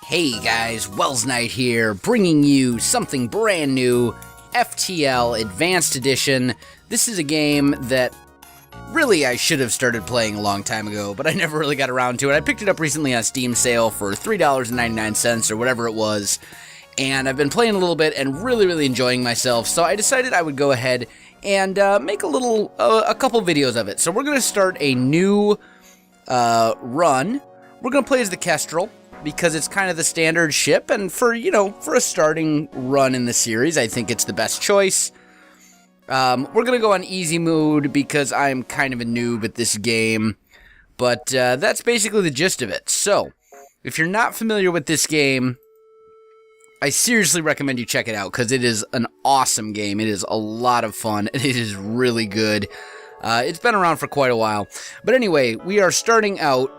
Hey guys, Welsknight here, bringing you something brand new, FTL Advanced Edition. This is a game that really I should have started playing a long time ago, but I never really got around to it. I picked it up recently on Steam sale for $3.99 or whatever it was, and I've been playing a little bit and really enjoying myself, so I decided I would go ahead and make a couple videos of it. So we're going to start a new run. We're going to play as the Kestrel, because it's kind of the standard ship, and for a starting run in the series, I think it's the best choice. We're going to go on easy mode because I'm kind of a noob at this game, but that's basically the gist of it. So, if you're not familiar with this game, I seriously recommend you check it out, because it is an awesome game. It is a lot of fun, and it is really good. It's been around for quite a while. But anyway, we are starting out.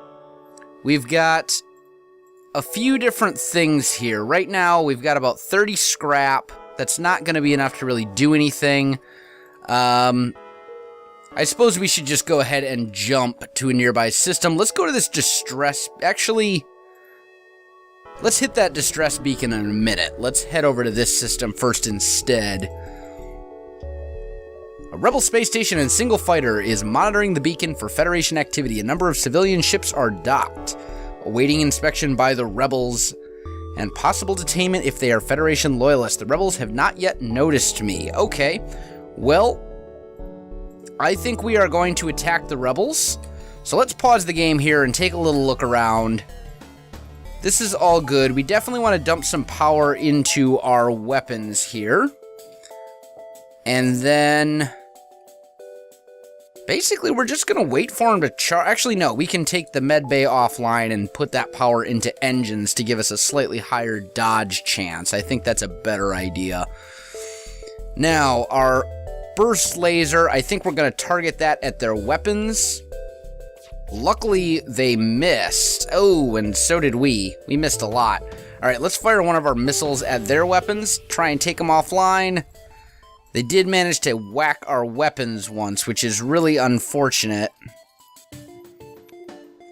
We've got a few different things here. Right now, we've got about 30 scrap. That's not going to be enough to really do anything. I suppose we should just go ahead and jump to a nearby system. Let's go to this distress... Actually, let's hit that distress beacon in a minute. Let's head over to this system first instead. A rebel space station and single fighter is monitoring the beacon for Federation activity. A number of civilian ships are docked, awaiting inspection by the rebels, and possible detainment if they are Federation loyalists. The rebels have not yet noticed me. Okay, well, I think we are going to attack the rebels. So let's pause the game here and take a little look around. This is all good. We definitely want to dump some power into our weapons here. And then basically, we're just going to wait for him to charge. Actually, no, we can take the med bay offline and put that power into engines to give us a slightly higher dodge chance. I think that's a better idea. Now, our burst laser, I think we're going to target that at their weapons. Luckily, they missed. Oh, and so did we. We missed a lot. All right, let's fire one of our missiles at their weapons, try and take them offline. They did manage to whack our weapons once, which is really unfortunate.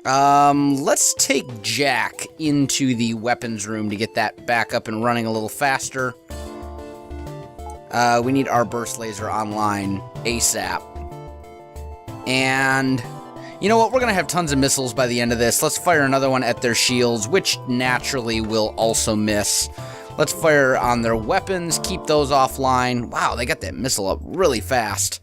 Let's take Jack into the weapons room to get that back up and running a little faster. We need our burst laser online ASAP. And you know what? We're going to have tons of missiles by the end of this. Let's fire another one at their shields, which naturally will also miss. Let's fire on their weapons, keep those offline. Wow, they got that missile up really fast.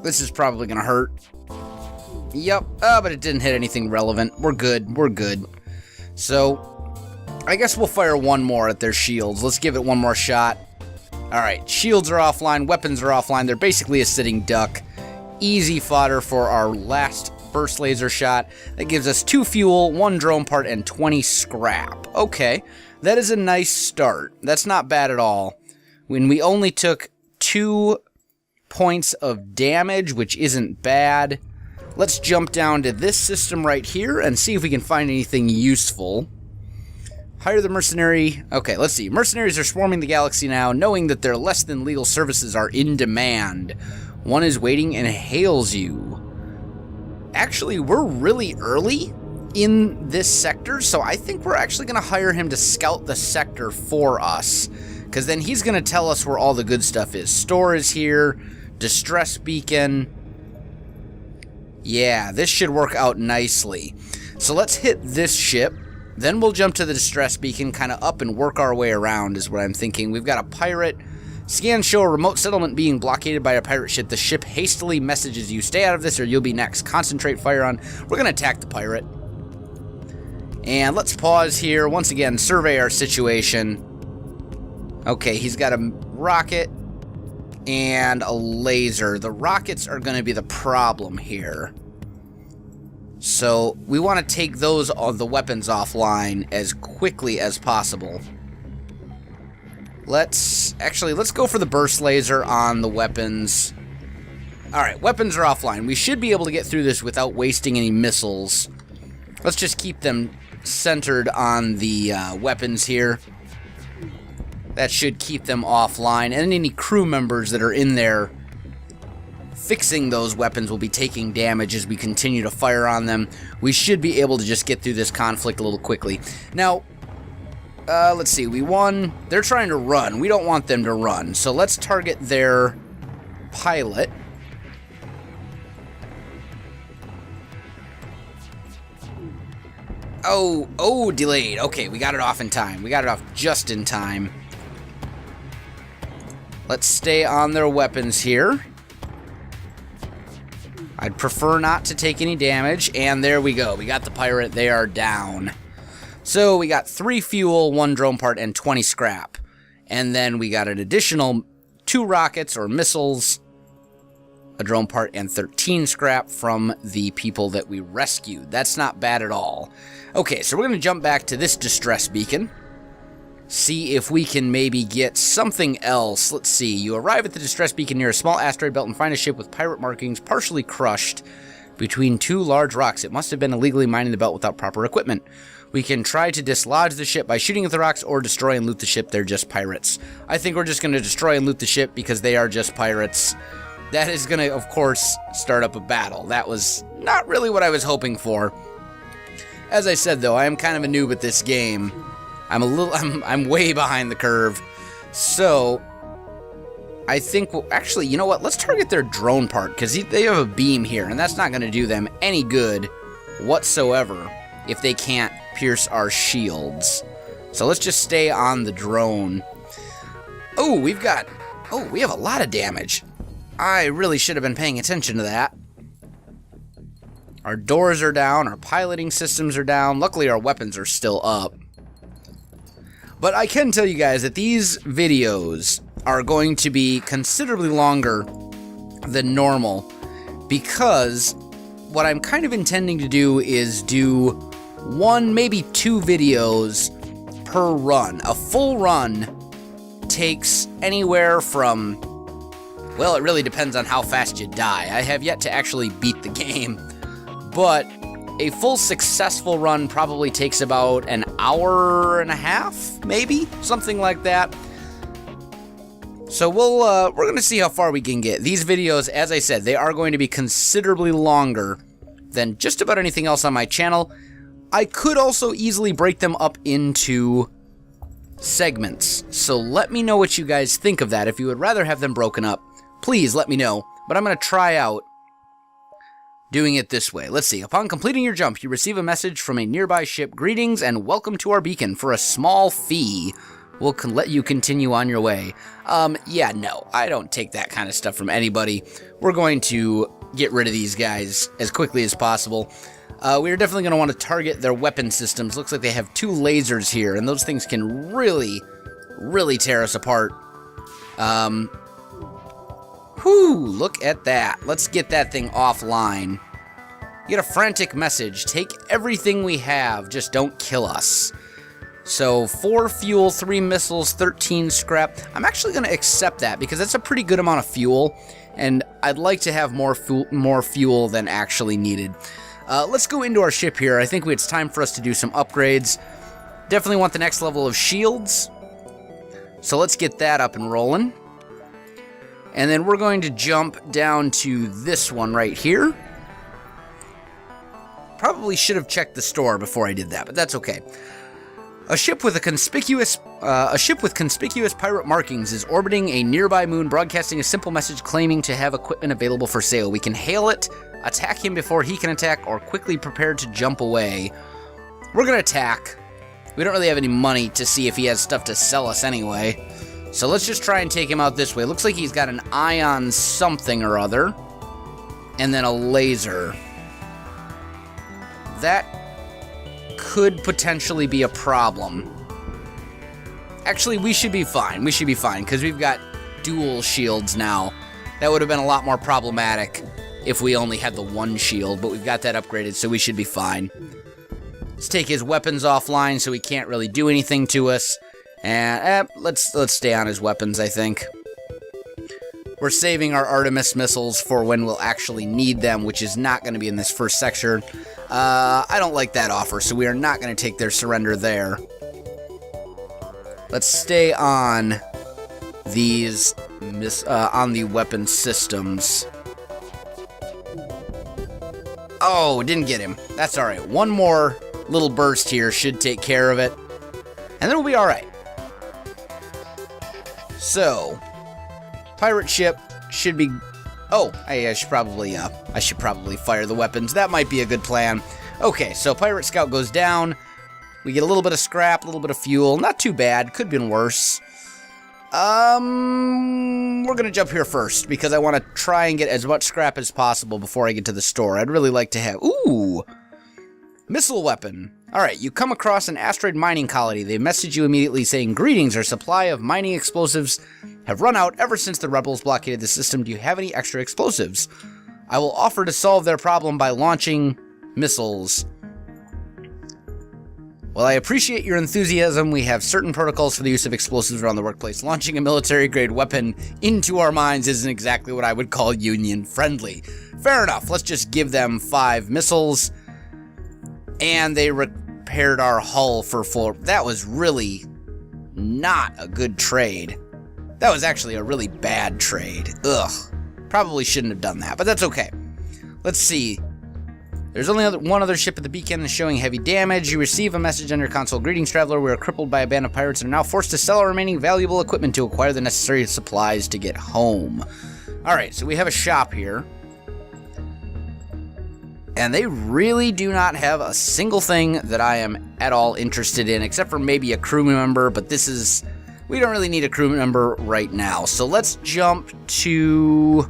This is probably gonna hurt. Yep, but it didn't hit anything relevant. We're good. So, I guess we'll fire one more at their shields. Let's give it one more shot. Alright, shields are offline, weapons are offline. They're basically a sitting duck. Easy fodder for our last burst laser shot. That gives us 2 fuel, 1 drone part, and 20 scrap. Okay, that is a nice start. That's not bad at all. When we only took 2 points of damage, which isn't bad. Let's jump down to this system right here and see if we can find anything useful. Hire the mercenary. Okay, let's see. Mercenaries are swarming the galaxy now, knowing that their less than legal services are in demand. One is waiting and hails you. Actually, we're really early in this sector, so I think we're actually going to hire him to scout the sector for us, because then he's going to tell us where all the good stuff is. Store is here, distress beacon. Yeah, this should work out nicely. So let's hit this ship, then we'll jump to the distress beacon, kind of up and work our way around is what I'm thinking. We've got a pirate. Scans show a remote settlement being blockaded by a pirate ship. The ship hastily messages you, stay out of this or you'll be next. Concentrate fire on. We're going to attack the pirate. And let's pause here. Once again, survey our situation. Okay, he's got a rocket and a laser. The rockets are going to be the problem here. So we want to take those the weapons offline as quickly as possible. Let's go for the burst laser on the weapons. Alright, weapons are offline. We should be able to get through this without wasting any missiles. Let's just keep them centered on the weapons here. That should keep them offline. And any crew members that are in there fixing those weapons will be taking damage as we continue to fire on them. We should be able to just get through this conflict a little quickly. Now, let's see, we won. They're trying to run. We don't want them to run. So let's target their pilot. Oh, delayed. Okay, we got it off in time. We got it off just in time. Let's stay on their weapons here. I'd prefer not to take any damage. And there we go. We got the pirate. They are down. So we got 3 fuel, 1 drone part, and 20 scrap. And then we got an additional 2 rockets or missiles, a drone part, and 13 scrap from the people that we rescued. That's not bad at all. Okay, so we're going to jump back to this distress beacon. See if we can maybe get something else. Let's see. You arrive at the distress beacon near a small asteroid belt and find a ship with pirate markings partially crushed between 2 large rocks. It must have been illegally mining the belt without proper equipment. We can try to dislodge the ship by shooting at the rocks or destroy and loot the ship. They're just pirates. I think we're just going to destroy and loot the ship because they are just pirates. That is going to, of course, start up a battle. That was not really what I was hoping for. As I said, though, I am kind of a noob at this game. I'm way behind the curve. So, I think, well, actually, you know what? Let's target their drone part, because they have a beam here, and that's not going to do them any good whatsoever if they can't pierce our shields. So let's just stay on the drone. Oh, we have a lot of damage. I really should have been paying attention to that. Our doors are down, our piloting systems are down. Luckily, our weapons are still up. But I can tell you guys that these videos are going to be considerably longer than normal because what I'm kind of intending to do is do 1, maybe 2 videos per run. A full run takes anywhere from, well, it really depends on how fast you die. I have yet to actually beat the game, but a full successful run probably takes about an hour and a half, maybe? Something like that. So we're going to see how far we can get. These videos, as I said, they are going to be considerably longer than just about anything else on my channel. I could also easily break them up into segments. So let me know what you guys think of that. If you would rather have them broken up, please let me know. But I'm going to try out doing it this way. Let's see. Upon completing your jump, you receive a message from a nearby ship. Greetings and welcome to our beacon. For a small fee, we'll let you continue on your way. Yeah, no, I don't take that kind of stuff from anybody. We're going to get rid of these guys as quickly as possible. We're definitely going to want to target their weapon systems. Looks like they have 2 lasers here, and those things can really, really tear us apart. Whew, look at that. Let's get that thing offline. You get a frantic message. Take everything we have, just don't kill us. So 4 fuel, 3 missiles, 13 scrap. I'm actually going to accept that because that's a pretty good amount of fuel, and I'd like to have more fuel than actually needed. Let's go into our ship here. I think it's time for us to do some upgrades. Definitely want the next level of shields. So let's get that up and rolling. And then we're going to jump down to this one right here. Probably should have checked the store before I did that, but that's okay. A ship with conspicuous pirate markings is orbiting a nearby moon, broadcasting a simple message claiming to have equipment available for sale. We can hail it, attack him before he can attack, or quickly prepare to jump away. We're going to attack. We don't really have any money to see if he has stuff to sell us anyway. So let's just try and take him out this way. Looks like he's got an ion something or other. And then a laser. That could potentially be a problem. Actually, we should be fine. We should be fine, because we've got dual shields now. That would have been a lot more problematic if we only had the 1 shield, but we've got that upgraded, so we should be fine. Let's take his weapons offline so he can't really do anything to us. And let's stay on his weapons, I think. We're saving our Artemis missiles for when we'll actually need them, which is not going to be in this first sector. I don't like that offer, so we are not going to take their surrender there. Let's stay on these on the weapon systems. Oh, didn't get him. That's alright. One more little burst here should take care of it. And then we'll be alright. So, pirate ship should be... Oh, I should probably fire the weapons. That might be a good plan. Okay, so pirate scout goes down. We get a little bit of scrap, a little bit of fuel. Not too bad. Could have been worse. We're gonna jump here first because I want to try and get as much scrap as possible before I get to the store. I'd really like to have... Ooh! Missile weapon. Alright, you come across an asteroid mining colony. They message you immediately saying, "Greetings, our supply of mining explosives have run out ever since the rebels blockaded the system. Do you have any extra explosives? I will offer to solve their problem by launching missiles. While I appreciate your enthusiasm, we have certain protocols for the use of explosives around the workplace. Launching a military-grade weapon into our mines isn't exactly what I would call union-friendly." Fair enough, let's just give them 5 missiles. And they repaired our hull for full... That was really not a good trade. That was actually a really bad trade. Ugh. Probably shouldn't have done that, but that's okay. Let's see. There's only one other ship at the beacon showing heavy damage. You receive a message on your console. "Greetings, traveler. We are crippled by a band of pirates and are now forced to sell our remaining valuable equipment to acquire the necessary supplies to get home." Alright, so we have a shop here. And they really do not have a single thing that I am at all interested in, except for maybe a crew member, but this is... We don't really need a crew member right now. So let's jump to...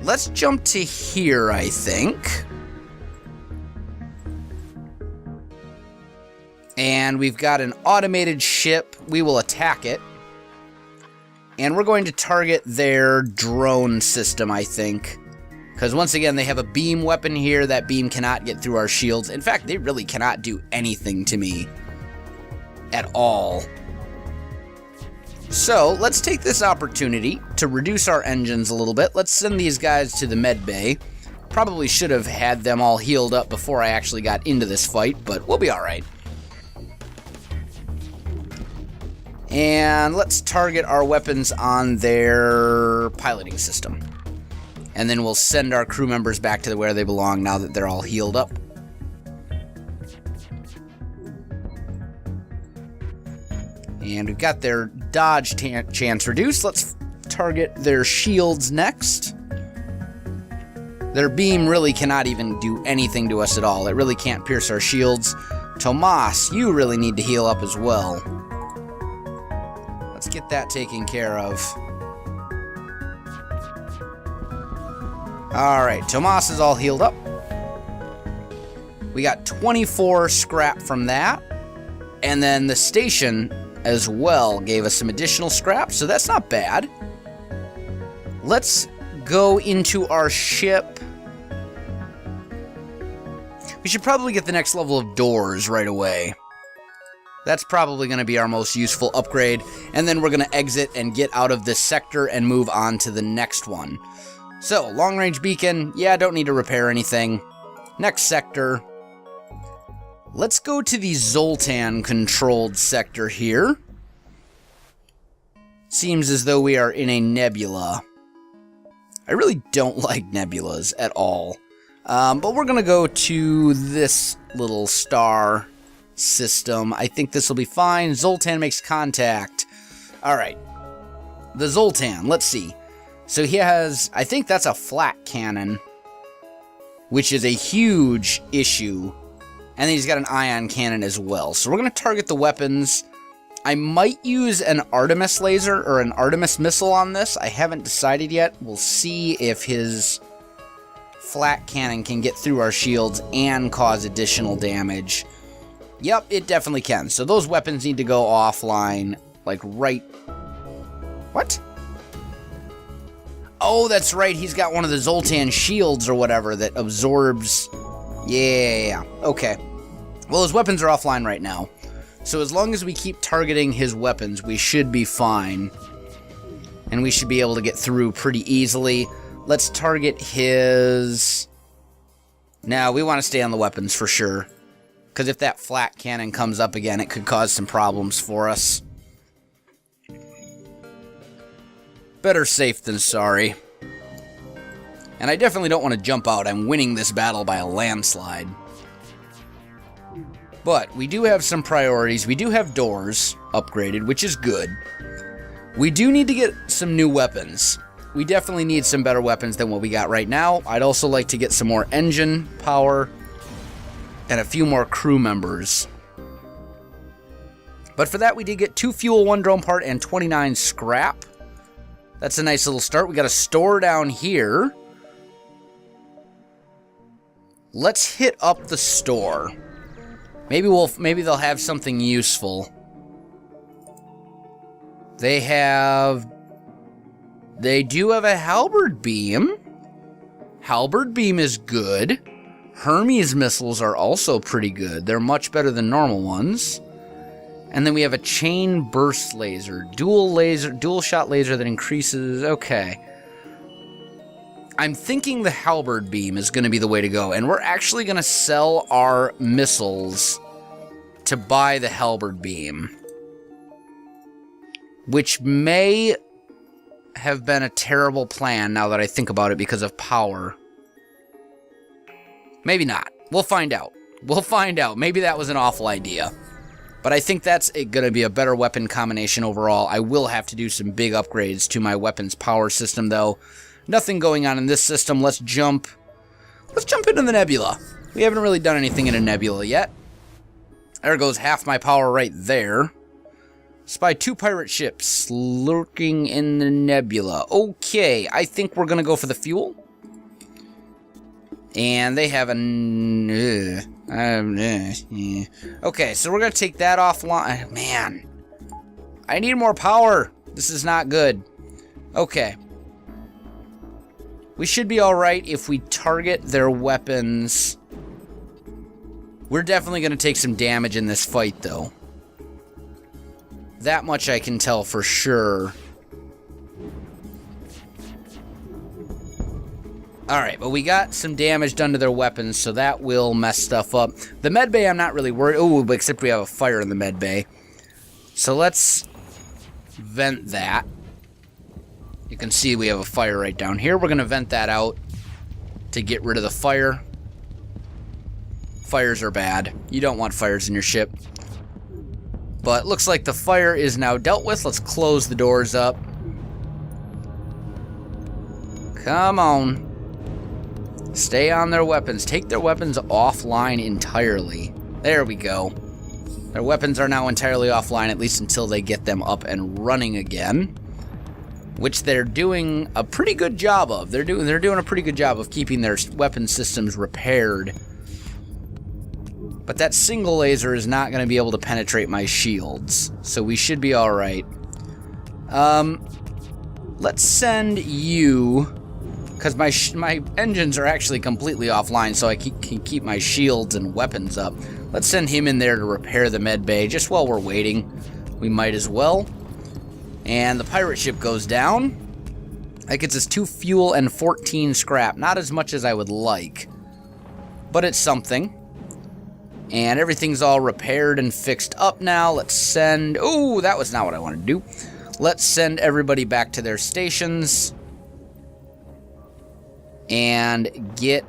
Let's jump to here, I think. And we've got an automated ship. We will attack it. And we're going to target their drone system, I think. Because once again, they have a beam weapon here. That beam cannot get through our shields. In fact, they really cannot do anything to me. At all. So, let's take this opportunity to reduce our engines a little bit. Let's send these guys to the med bay. Probably should have had them all healed up before I actually got into this fight, but we'll be alright. And let's target our weapons on their piloting system. And then we'll send our crew members back to where they belong now that they're all healed up. And we've got their dodge chance reduced. Let's target their shields next. Their beam really cannot even do anything to us at all. It really can't pierce our shields. Tomas, you really need to heal up as well. Let's get that taken care of. Alright, Tomas is all healed up. We got 24 scrap from that. And then the station as well gave us some additional scrap, so that's not bad. Let's go into our ship. We should probably get the next level of doors right away. That's probably going to be our most useful upgrade, and then we're going to exit and get out of this sector and move on to the next one. So, long-range beacon, yeah, don't need to repair anything. Next sector. Let's go to the Zoltan-controlled sector here. Seems as though we are in a nebula. I really don't like nebulas at all. But we're going to go to this little star system. I think this will be fine. Zoltan makes contact. Alright. The Zoltan, let's see. So he has, I think that's a flat cannon, which is a huge issue. And then he's got an ion cannon as well. So we're going to target the weapons. I might use an Artemis laser or an Artemis missile on this. I haven't decided yet. We'll see if his flat cannon can get through our shields and cause additional damage. Yep, it definitely can. So those weapons need to go offline, like right... What? Oh, that's right. He's got one of the Zoltan shields or whatever that absorbs... Yeah, okay. Well, his weapons are offline right now. So as long as we keep targeting his weapons, we should be fine. And we should be able to get through pretty easily. Let's target his... Now, we want to stay on the weapons for sure. Because if that flat cannon comes up again, it could cause some problems for us. Better safe than sorry. And I definitely don't want to jump out. I'm winning this battle by a landslide. But we do have some priorities. We do have doors upgraded, which is good. We do need to get some new weapons. We definitely need some better weapons than what we got right now. I'd also like to get some more engine power and a few more crew members. But for that, we did get 2 fuel, 1 drone part, and 29 scrap. That's a nice little start. We got a store down here. Let's hit up the store. Maybe they'll have something useful. They do have a halberd beam. Halberd beam is good. Hermes missiles are also pretty good. They're much better than normal ones. And then we have a chain burst laser. Dual shot laser that increases. Okay. I'm thinking the halberd beam is going to be the way to go. And we're actually going to sell our missiles to buy the halberd beam. Which may have been a terrible plan now that I think about it because of power. Maybe not. We'll find out. We'll find out. Maybe that was an awful idea. But I think that's going to be a better weapon combination overall. I will have to do some big upgrades to my weapons power system, though. Nothing going on in this system. Let's jump into the nebula. We haven't really done anything in a nebula yet. There goes half my power right there. Spy 2 pirate ships lurking in the nebula. Okay, I think we're going to go for the fuel. And they have okay, so we're going to take that offline. Man, I need more power. This is not good. Okay. We should be alright if we target their weapons. We're definitely going to take some damage in this fight, though. That much I can tell for sure. Alright, but we got some damage done to their weapons, so that will mess stuff up. The medbay I'm not really worried. Oh, except we have a fire in the medbay. So let's vent that. You can see we have a fire right down here. We're going to vent that out to get rid of the fire. Fires are bad. You don't want fires in your ship. But looks like the fire is now dealt with. Let's close the doors up. Come on. Stay on their weapons. Take their weapons offline entirely. There we go. Their weapons are now entirely offline, at least until they get them up and running again. Which they're doing a pretty good job of. They're doing a pretty good job of keeping their weapon systems repaired. But that single laser is not going to be able to penetrate my shields. So we should be alright. Let's send you... Because my engines are actually completely offline, so I can keep my shields and weapons up. Let's send him in there to repair the med bay. Just while we're waiting, we might as well. And the pirate ship goes down. That gets us 2 fuel and 14 scrap. Not as much as I would like, but it's something. And everything's all repaired and fixed up now. Let's send... Oh, that was not what I wanted to do. Let's send everybody back to their stations. And get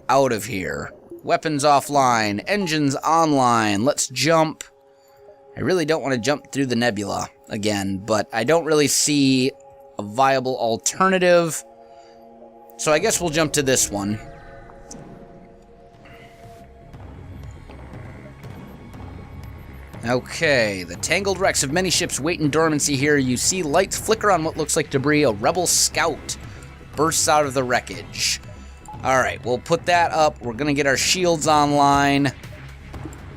out of here. Weapons offline. Engines online. Let's jump. I really don't want to jump through the nebula again, but I don't really see a viable alternative. So I guess we'll jump to this one. Okay, the tangled wrecks of many ships wait in dormancy here. You see lights flicker on what looks like debris. A rebel scout bursts out of the wreckage. Alright, we'll put that up. We're going to get our shields online.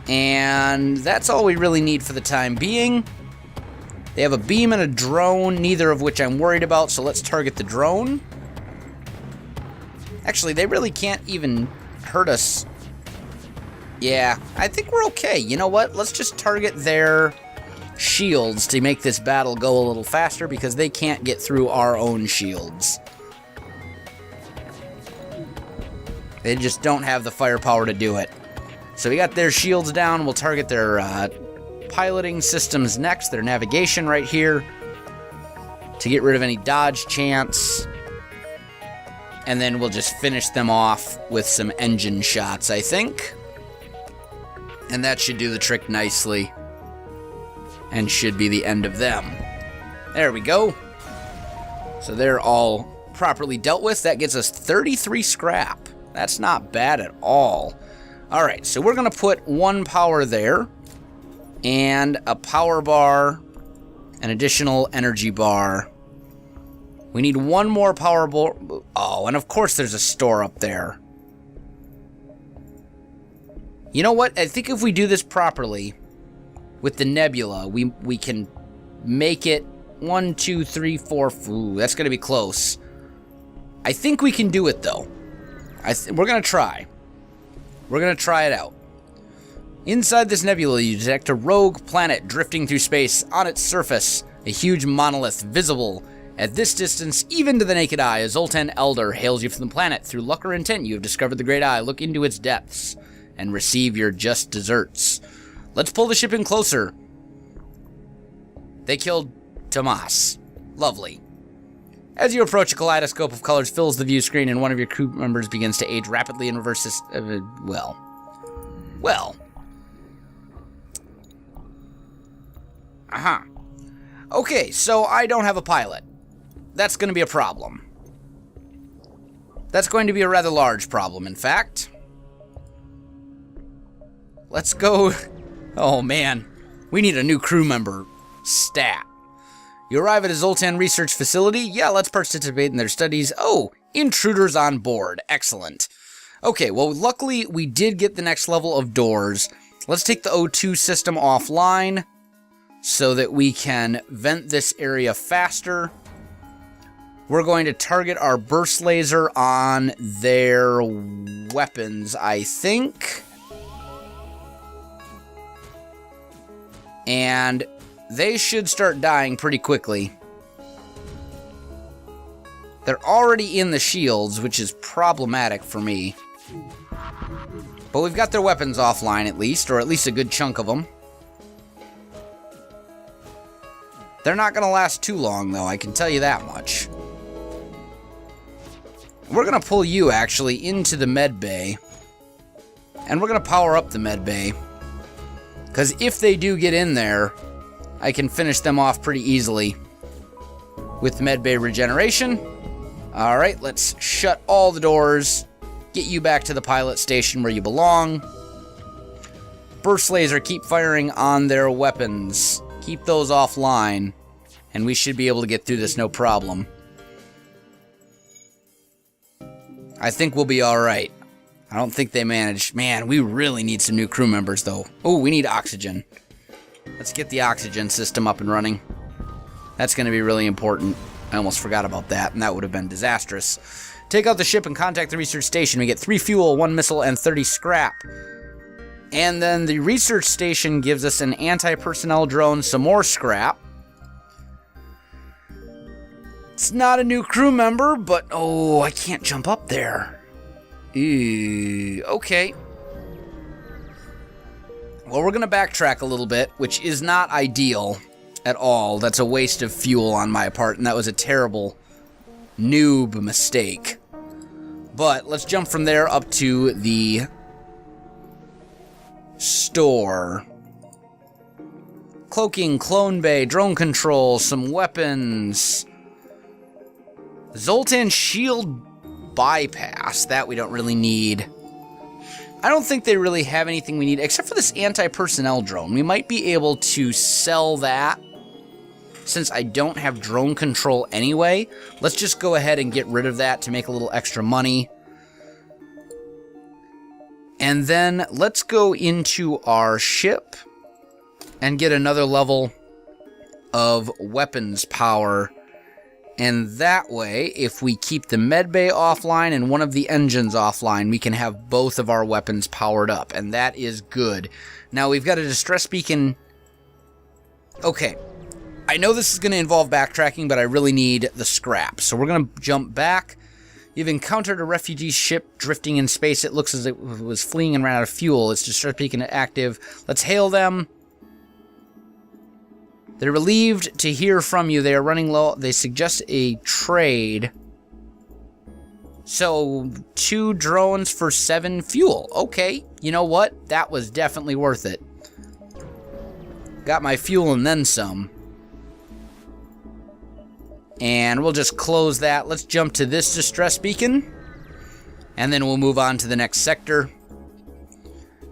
And that's all we really need for the time being. They have a beam and a drone, neither of which I'm worried about, so let's target the drone. Actually, they really can't even hurt us. Yeah, I think we're okay. You know what? Let's just target their shields to make this battle go a little faster because they can't get through our own shields. They just don't have the firepower to do it. So we got their shields down. We'll target their piloting systems next, their navigation right here, to get rid of any dodge chance. And then we'll just finish them off with some engine shots, I think. And that should do the trick nicely. And should be the end of them. There we go. So they're all properly dealt with. That gets us 33 scrap. That's not bad at all. Alright, so we're going to put 1 power there. And a power bar. An additional energy bar. We need 1 more power bar. Oh, and of course there's a store up there. You know what? I think if we do this properly with the nebula, we can make it 1, 2, 3, 4. Ooh, that's going to be close. I think we can do it, though. We're going to try. We're going to try it out. Inside this nebula, you detect a rogue planet drifting through space. On its surface, a huge monolith visible at this distance, even to the naked eye. A Zoltan elder hails you from the planet. Through luck or intent, you have discovered the great eye. Look into its depths and receive your just desserts. Let's pull the ship in closer. They killed Tomas. Lovely. As you approach, a kaleidoscope of colors fills the view screen, and one of your crew members begins to age rapidly and reverses. Well. Okay, so I don't have a pilot. That's going to be a problem. That's going to be a rather large problem, in fact. Let's go. Oh, man. We need a new crew member. Stat. You arrive at a Zoltan research facility. Yeah, let's participate in their studies. Oh, intruders on board. Excellent. Okay, well, luckily, we did get the next level of doors. Let's take the O2 system offline so that we can vent this area faster. We're going to target our burst laser on their weapons, I think. And they should start dying pretty quickly. They're already in the shields, which is problematic for me. But we've got their weapons offline at least, or at least a good chunk of them. They're not going to last too long, though, I can tell you that much. We're going to pull you, actually, into the med bay. And we're going to power up the med bay. Because if they do get in there, I can finish them off pretty easily with med bay regeneration. Alright, let's shut all the doors. Get you back to the pilot station where you belong. Burst laser, keep firing on their weapons. Keep those offline. And we should be able to get through this no problem. I think we'll be alright. I don't think they managed. Man, we really need some new crew members, though. Oh, we need oxygen. Let's get the oxygen system up and running. That's going to be really important. I almost forgot about that, and that would have been disastrous. Take out the ship and contact the research station. We get 3 fuel, 1 missile, and 30 scrap. And then the research station gives us an anti-personnel drone, some more scrap. It's not a new crew member, but oh, I can't jump up there. Ew, okay. Well, we're going to backtrack a little bit, which is not ideal at all. That's a waste of fuel on my part, and that was a terrible noob mistake. But let's jump from there up to the store. Cloaking, clone bay, drone control, some weapons. Zoltan shield bypass. That we don't really need. I don't think they really have anything we need, except for this anti-personnel drone. We might be able to sell that. Since I don't have drone control anyway, let's just go ahead and get rid of that to make a little extra money. And then let's go into our ship and get another level of weapons power. And that way, if we keep the med bay offline and one of the engines offline, we can have both of our weapons powered up. And that is good. Now, we've got a distress beacon. Okay. I know this is going to involve backtracking, but I really need the scrap. So we're going to jump back. You've encountered a refugee ship drifting in space. It looks as if it was fleeing and ran out of fuel. Its distress beacon active. Let's hail them. They're relieved to hear from you. They are running low. They suggest a trade. So 2 drones for 7 fuel. Okay, you know what? That was definitely worth it. Got my fuel and then some. And we'll just close that. Let's jump to this distress beacon. And then we'll move on to the next sector.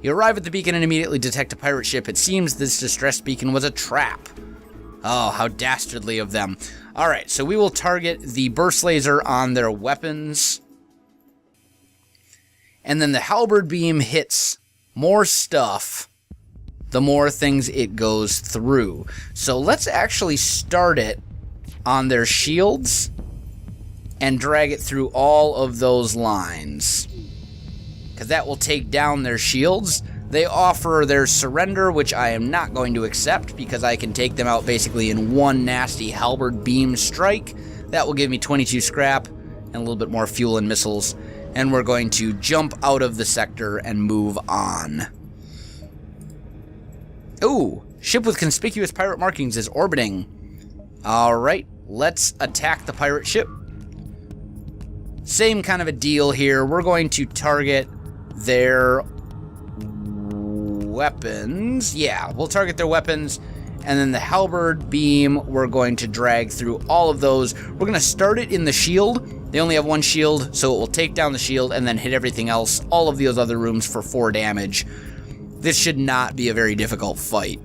You arrive at the beacon and immediately detect a pirate ship. It seems this distress beacon was a trap. Oh, how dastardly of them. Alright, so we will target the burst laser on their weapons. And then the halberd beam hits more stuff, the more things it goes through. So let's actually start it on their shields and drag it through all of those lines, because that will take down their shields. They offer their surrender, which I am not going to accept because I can take them out basically in one nasty halberd beam strike. That will give me 22 scrap and a little bit more fuel and missiles. And we're going to jump out of the sector and move on. Ooh, ship with conspicuous pirate markings is orbiting. Alright, let's attack the pirate ship. Same kind of a deal here. We're going to target their weapons. Yeah, we'll target their weapons. And then the halberd beam, we're going to drag through all of those. We're going to start it in the shield. They only have 1 shield, so it will take down the shield and then hit everything else, all of those other rooms for 4 damage. This should not be a very difficult fight.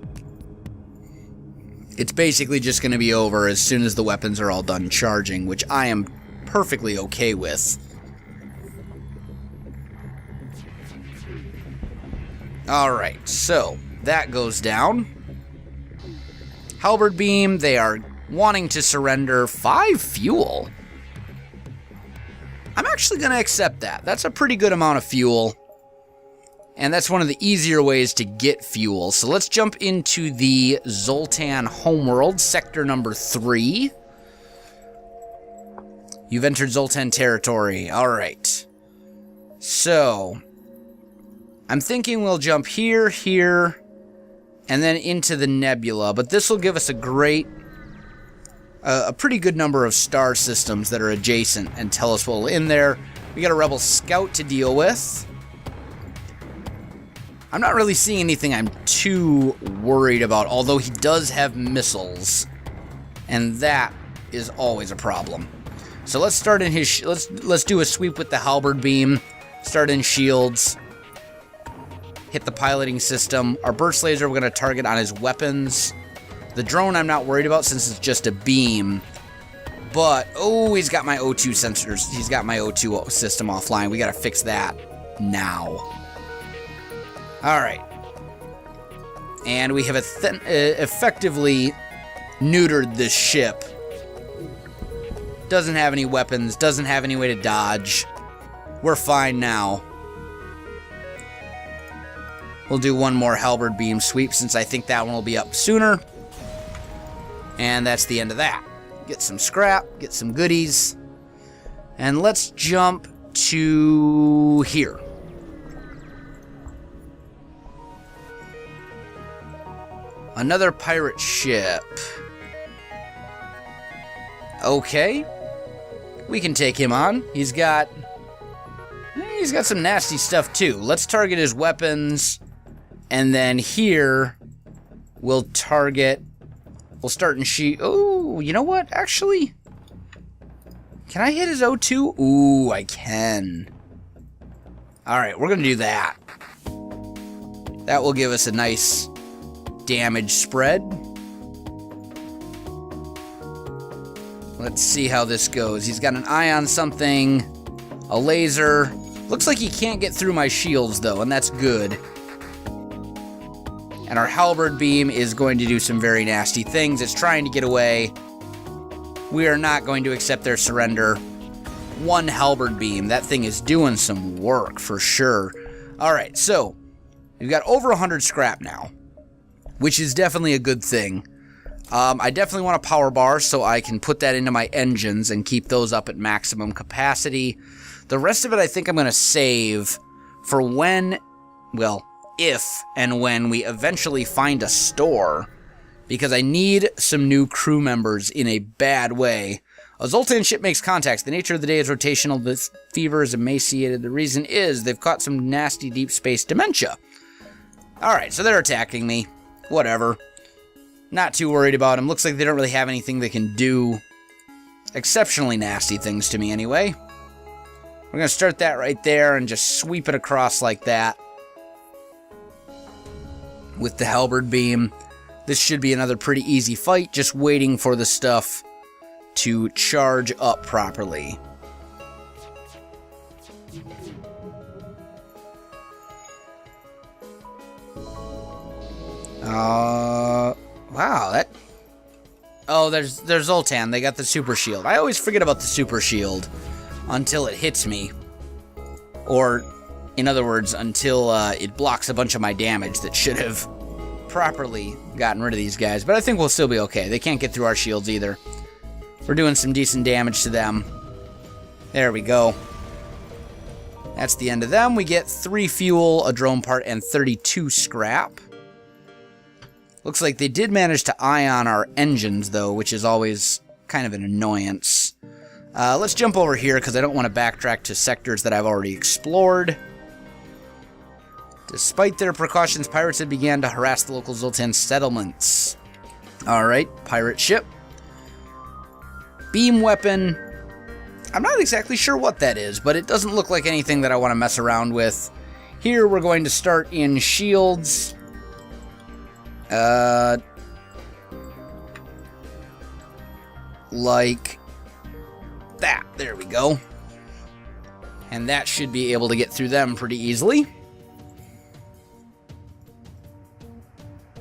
It's basically just going to be over as soon as the weapons are all done charging, which I am perfectly okay with. Alright, so that goes down. Halberd beam, they are wanting to surrender 5 fuel. I'm actually going to accept that. That's a pretty good amount of fuel. And that's one of the easier ways to get fuel. So let's jump into the Zoltan homeworld, sector number 3. You've entered Zoltan territory. Alright. So, I'm thinking we'll jump here, here, and then into the nebula. But this will give us a pretty good number of star systems that are adjacent and tell us what's in there. We got a rebel scout to deal with. I'm not really seeing anything I'm too worried about, although he does have missiles, and that is always a problem. So let's start in his let's do a sweep with the halberd beam. Start in shields. Hit the piloting system. Our burst laser we're going to target on his weapons. The drone I'm not worried about since it's just a beam. But, oh, he's got my O2 sensors. He's got my O2 system offline. We got to fix that now. Alright. And we have effectively neutered this ship. Doesn't have any weapons. Doesn't have any way to dodge. We're fine now. We'll do one more halberd beam sweep since I think that one will be up sooner. And that's the end of that. Get some scrap, get some goodies. And let's jump to here. Another pirate ship. Okay. We can take him on. He's got some nasty stuff too. Let's target his weapons. And then here we'll target. We'll start in oh, you know what? Actually, can I hit his O2? Ooh, I can. Alright, we're going to do that. That will give us a nice damage spread. Let's see how this goes. He's got an eye on something, a laser. Looks like he can't get through my shields, though, and that's good. And our halberd beam is going to do some very nasty things. It's trying to get away. We are not going to accept their surrender. 1 halberd beam. That thing is doing some work for sure. Alright, so we've got over 100 scrap now, which is definitely a good thing. I definitely want a power bar so I can put that into my engines and keep those up at maximum capacity. The rest of it I think I'm going to save for when, well, if and when we eventually find a store, because I need some new crew members in a bad way. A Zoltan ship makes contact. The nature of the day is rotational. The fever is emaciated. The reason is they've caught some nasty deep space dementia. Alright, so they're attacking me. Whatever. Not too worried about them. Looks like they don't really have anything that can do exceptionally nasty things to me anyway. We're going to start that right there and just sweep it across like that. With the halberd beam. This should be another pretty easy fight, just waiting for the stuff to charge up properly. Wow, that... Oh, there's Zoltan. They got the super shield. I always forget about the super shield until it hits me. Or, in other words, until it blocks a bunch of my damage that should have properly gotten rid of these guys. But I think we'll still be okay. They can't get through our shields either. We're doing some decent damage to them. There we go. That's the end of them. We get 3 fuel, a drone part, and 32 scrap. Looks like they did manage to ion our engines, though, which is always kind of an annoyance. Let's jump over here, because I don't want to backtrack to sectors that I've already explored. Despite their precautions, pirates had begun to harass the local Zoltan settlements. Alright, pirate ship. Beam weapon. I'm not exactly sure what that is, but it doesn't look like anything that I want to mess around with. Here, we're going to start in shields. Like that. There we go. And that should be able to get through them pretty easily.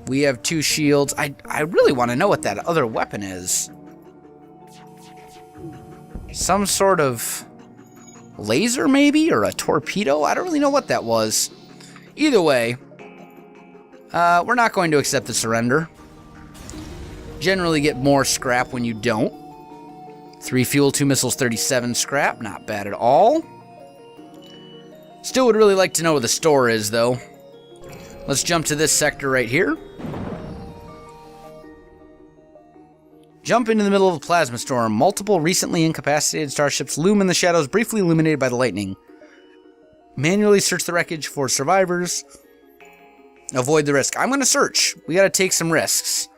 We have 2 shields. I really want to know what that other weapon is. Some sort of laser, maybe? Or a torpedo? I don't really know what that was. Either way, we're not going to accept the surrender. Generally get more scrap when you don't. 3 fuel, 2 missiles, 37 scrap. Not bad at all. Still would really like to know where the store is, though. Let's jump to this sector right here. Jump into the middle of a plasma storm. Multiple recently incapacitated starships loom in the shadows, briefly illuminated by the lightning. Manually search the wreckage for survivors. Avoid the risk. I'm going to search. We got to take some risks.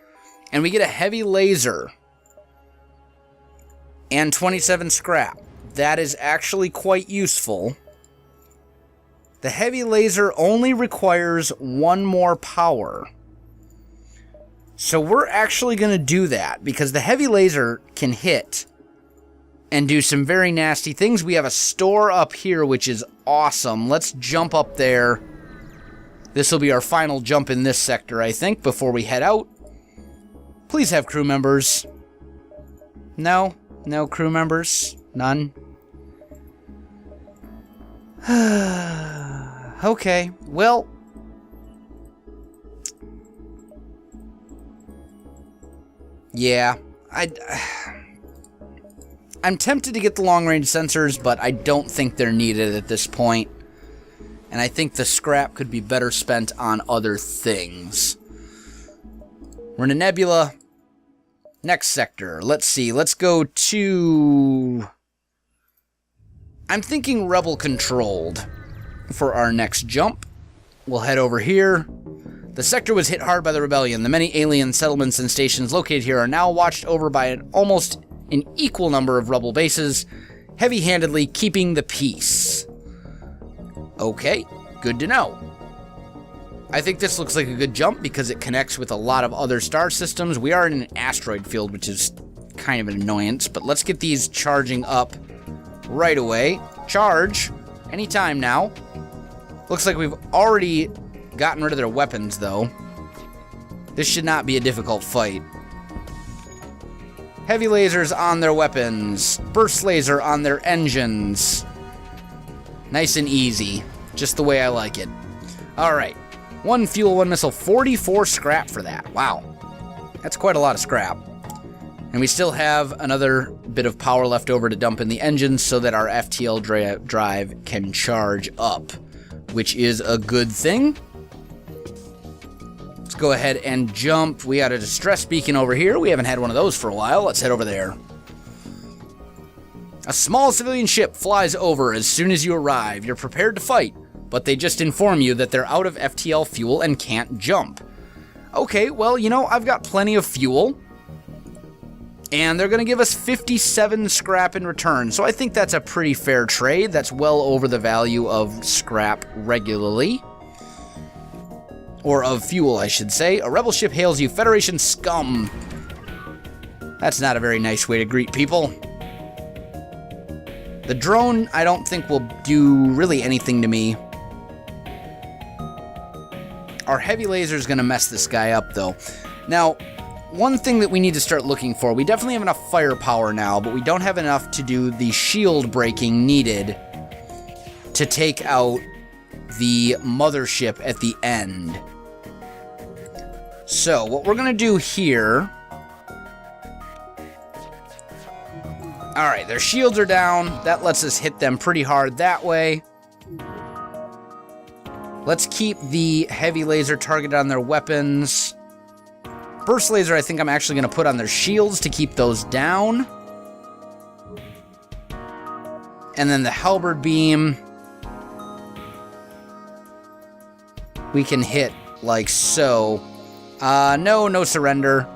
And we get a heavy laser. And 27 scrap. That is actually quite useful. The heavy laser only requires 1 more power. So we're actually going to do that, because the heavy laser can hit and do some very nasty things. We have a store up here, which is awesome. Let's jump up there. This will be our final jump in this sector, I think, before we head out. Please have crew members. No? No crew members? None? Okay, well... Yeah, I'm tempted to get the long-range sensors, but I don't think they're needed at this point. And I think the scrap could be better spent on other things. We're in a nebula. Next sector. Let's see. Let's go to... I'm thinking rebel-controlled for our next jump. We'll head over here. The sector was hit hard by the rebellion. The many alien settlements and stations located here are now watched over by almost an equal number of rebel bases, heavy-handedly keeping the peace. Okay, good to know. I think this looks like a good jump because it connects with a lot of other star systems. We are in an asteroid field, which is kind of an annoyance, but let's get these charging up right away. Charge anytime now. Looks like we've already gotten rid of their weapons, though. This should not be a difficult fight. Heavy lasers on their weapons. Burst laser on their engines. Nice and easy. Just the way I like it. Alright. 1 fuel, 1 missile. 44 scrap for that. Wow. That's quite a lot of scrap. And we still have another bit of power left over to dump in the engines so that our FTL drive can charge up, which is a good thing. Let's go ahead and jump. We got a distress beacon over here. We haven't had one of those for a while. Let's head over there. A small civilian ship flies over as soon as you arrive. You're prepared to fight, but they just inform you that they're out of FTL fuel and can't jump. Okay, well, you know, I've got plenty of fuel. And they're going to give us 57 scrap in return. So I think that's a pretty fair trade. That's well over the value of scrap regularly. Or of fuel, I should say. A rebel ship hails you, Federation scum. That's not a very nice way to greet people. The drone, I don't think will do really anything to me. Our heavy laser is going to mess this guy up, though. Now, one thing that we need to start looking for, we definitely have enough firepower now, but we don't have enough to do the shield breaking needed to take out the mothership at the end. So, what we're going to do here... Alright, their shields are down. That lets us hit them pretty hard that way. Let's keep the heavy laser targeted on their weapons. Burst laser, I think I'm actually going to put on their shields to keep those down. And then the halberd beam, we can hit like so. No surrender.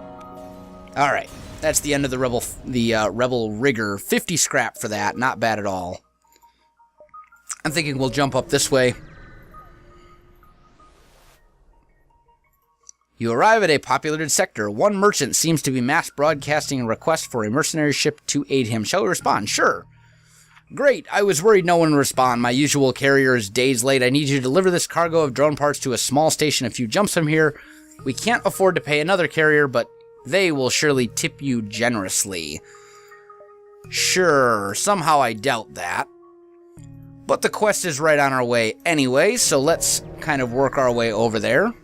All right, that's the end of the rebel rigger. 50 scrap for that, not bad at all. I'm thinking we'll jump up this way. You arrive at a populated sector. One merchant seems to be mass broadcasting a request for a mercenary ship to aid him. Shall we respond? Sure. Great. I was worried no one would respond. My usual carrier is days late. I need you to deliver this cargo of drone parts to a small station a few jumps from here. We can't afford to pay another carrier, but they will surely tip you generously. Sure. Somehow I doubt that. But the quest is right on our way anyway, so let's kind of work our way over there.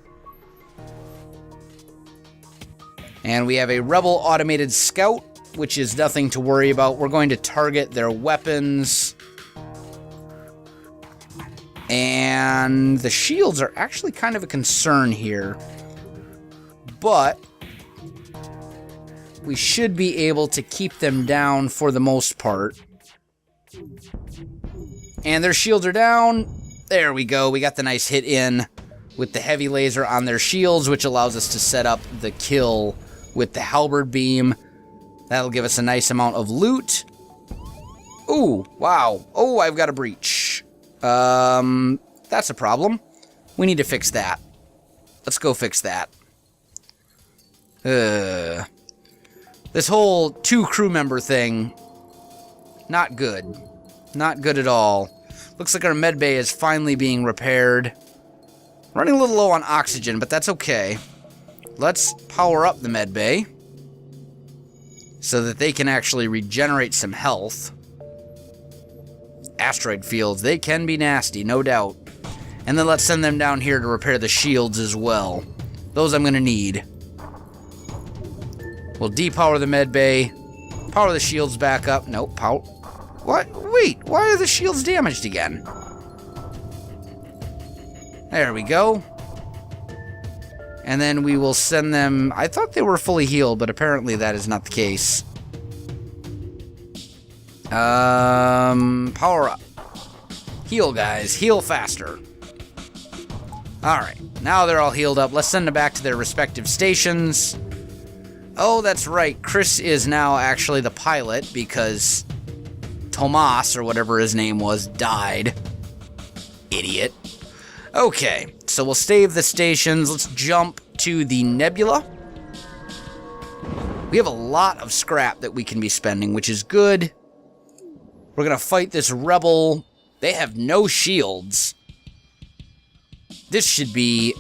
And we have a rebel automated scout, which is nothing to worry about. We're going to target their weapons. And the shields are actually kind of a concern here. But we should be able to keep them down for the most part. And their shields are down. There we go. We got the nice hit in with the heavy laser on their shields, which allows us to set up the kill with the halberd beam. That'll give us a nice amount of loot. Ooh, wow. Oh, I've got a breach. That's a problem. We need to fix that. Let's go fix that. This whole 2 crew member thing, not good. Not good at all. Looks like our med bay is finally being repaired. Running a little low on oxygen, but that's okay. Let's power up the med bay so that they can actually regenerate some health. Asteroid fields, they can be nasty, no doubt. And then let's send them down here to repair the shields as well. Those I'm going to need. We'll depower the med bay, power the shields back up. Nope, power. What? Wait, why are the shields damaged again? There we go. And then we will send them... I thought they were fully healed, but apparently that is not the case. Power up. Heal, guys. Heal faster. Alright, now they're all healed up. Let's send them back to their respective stations. Oh, that's right. Chris is now actually the pilot because Tomas, or whatever his name was, died. Idiot. Okay, so we'll save the stations. Let's jump to the nebula. We have a lot of scrap that we can be spending, which is good. We're going to fight this rebel. They have no shields. This should be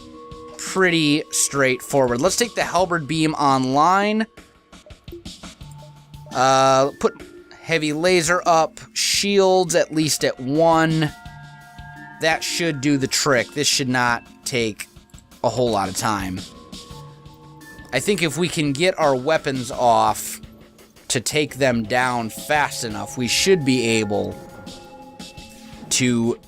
pretty straightforward. Let's take the halberd beam online. Put heavy laser up. Shields at least at 1. That should do the trick. This should not take a whole lot of time. I think if we can get our weapons off to take them down fast enough, we should be able to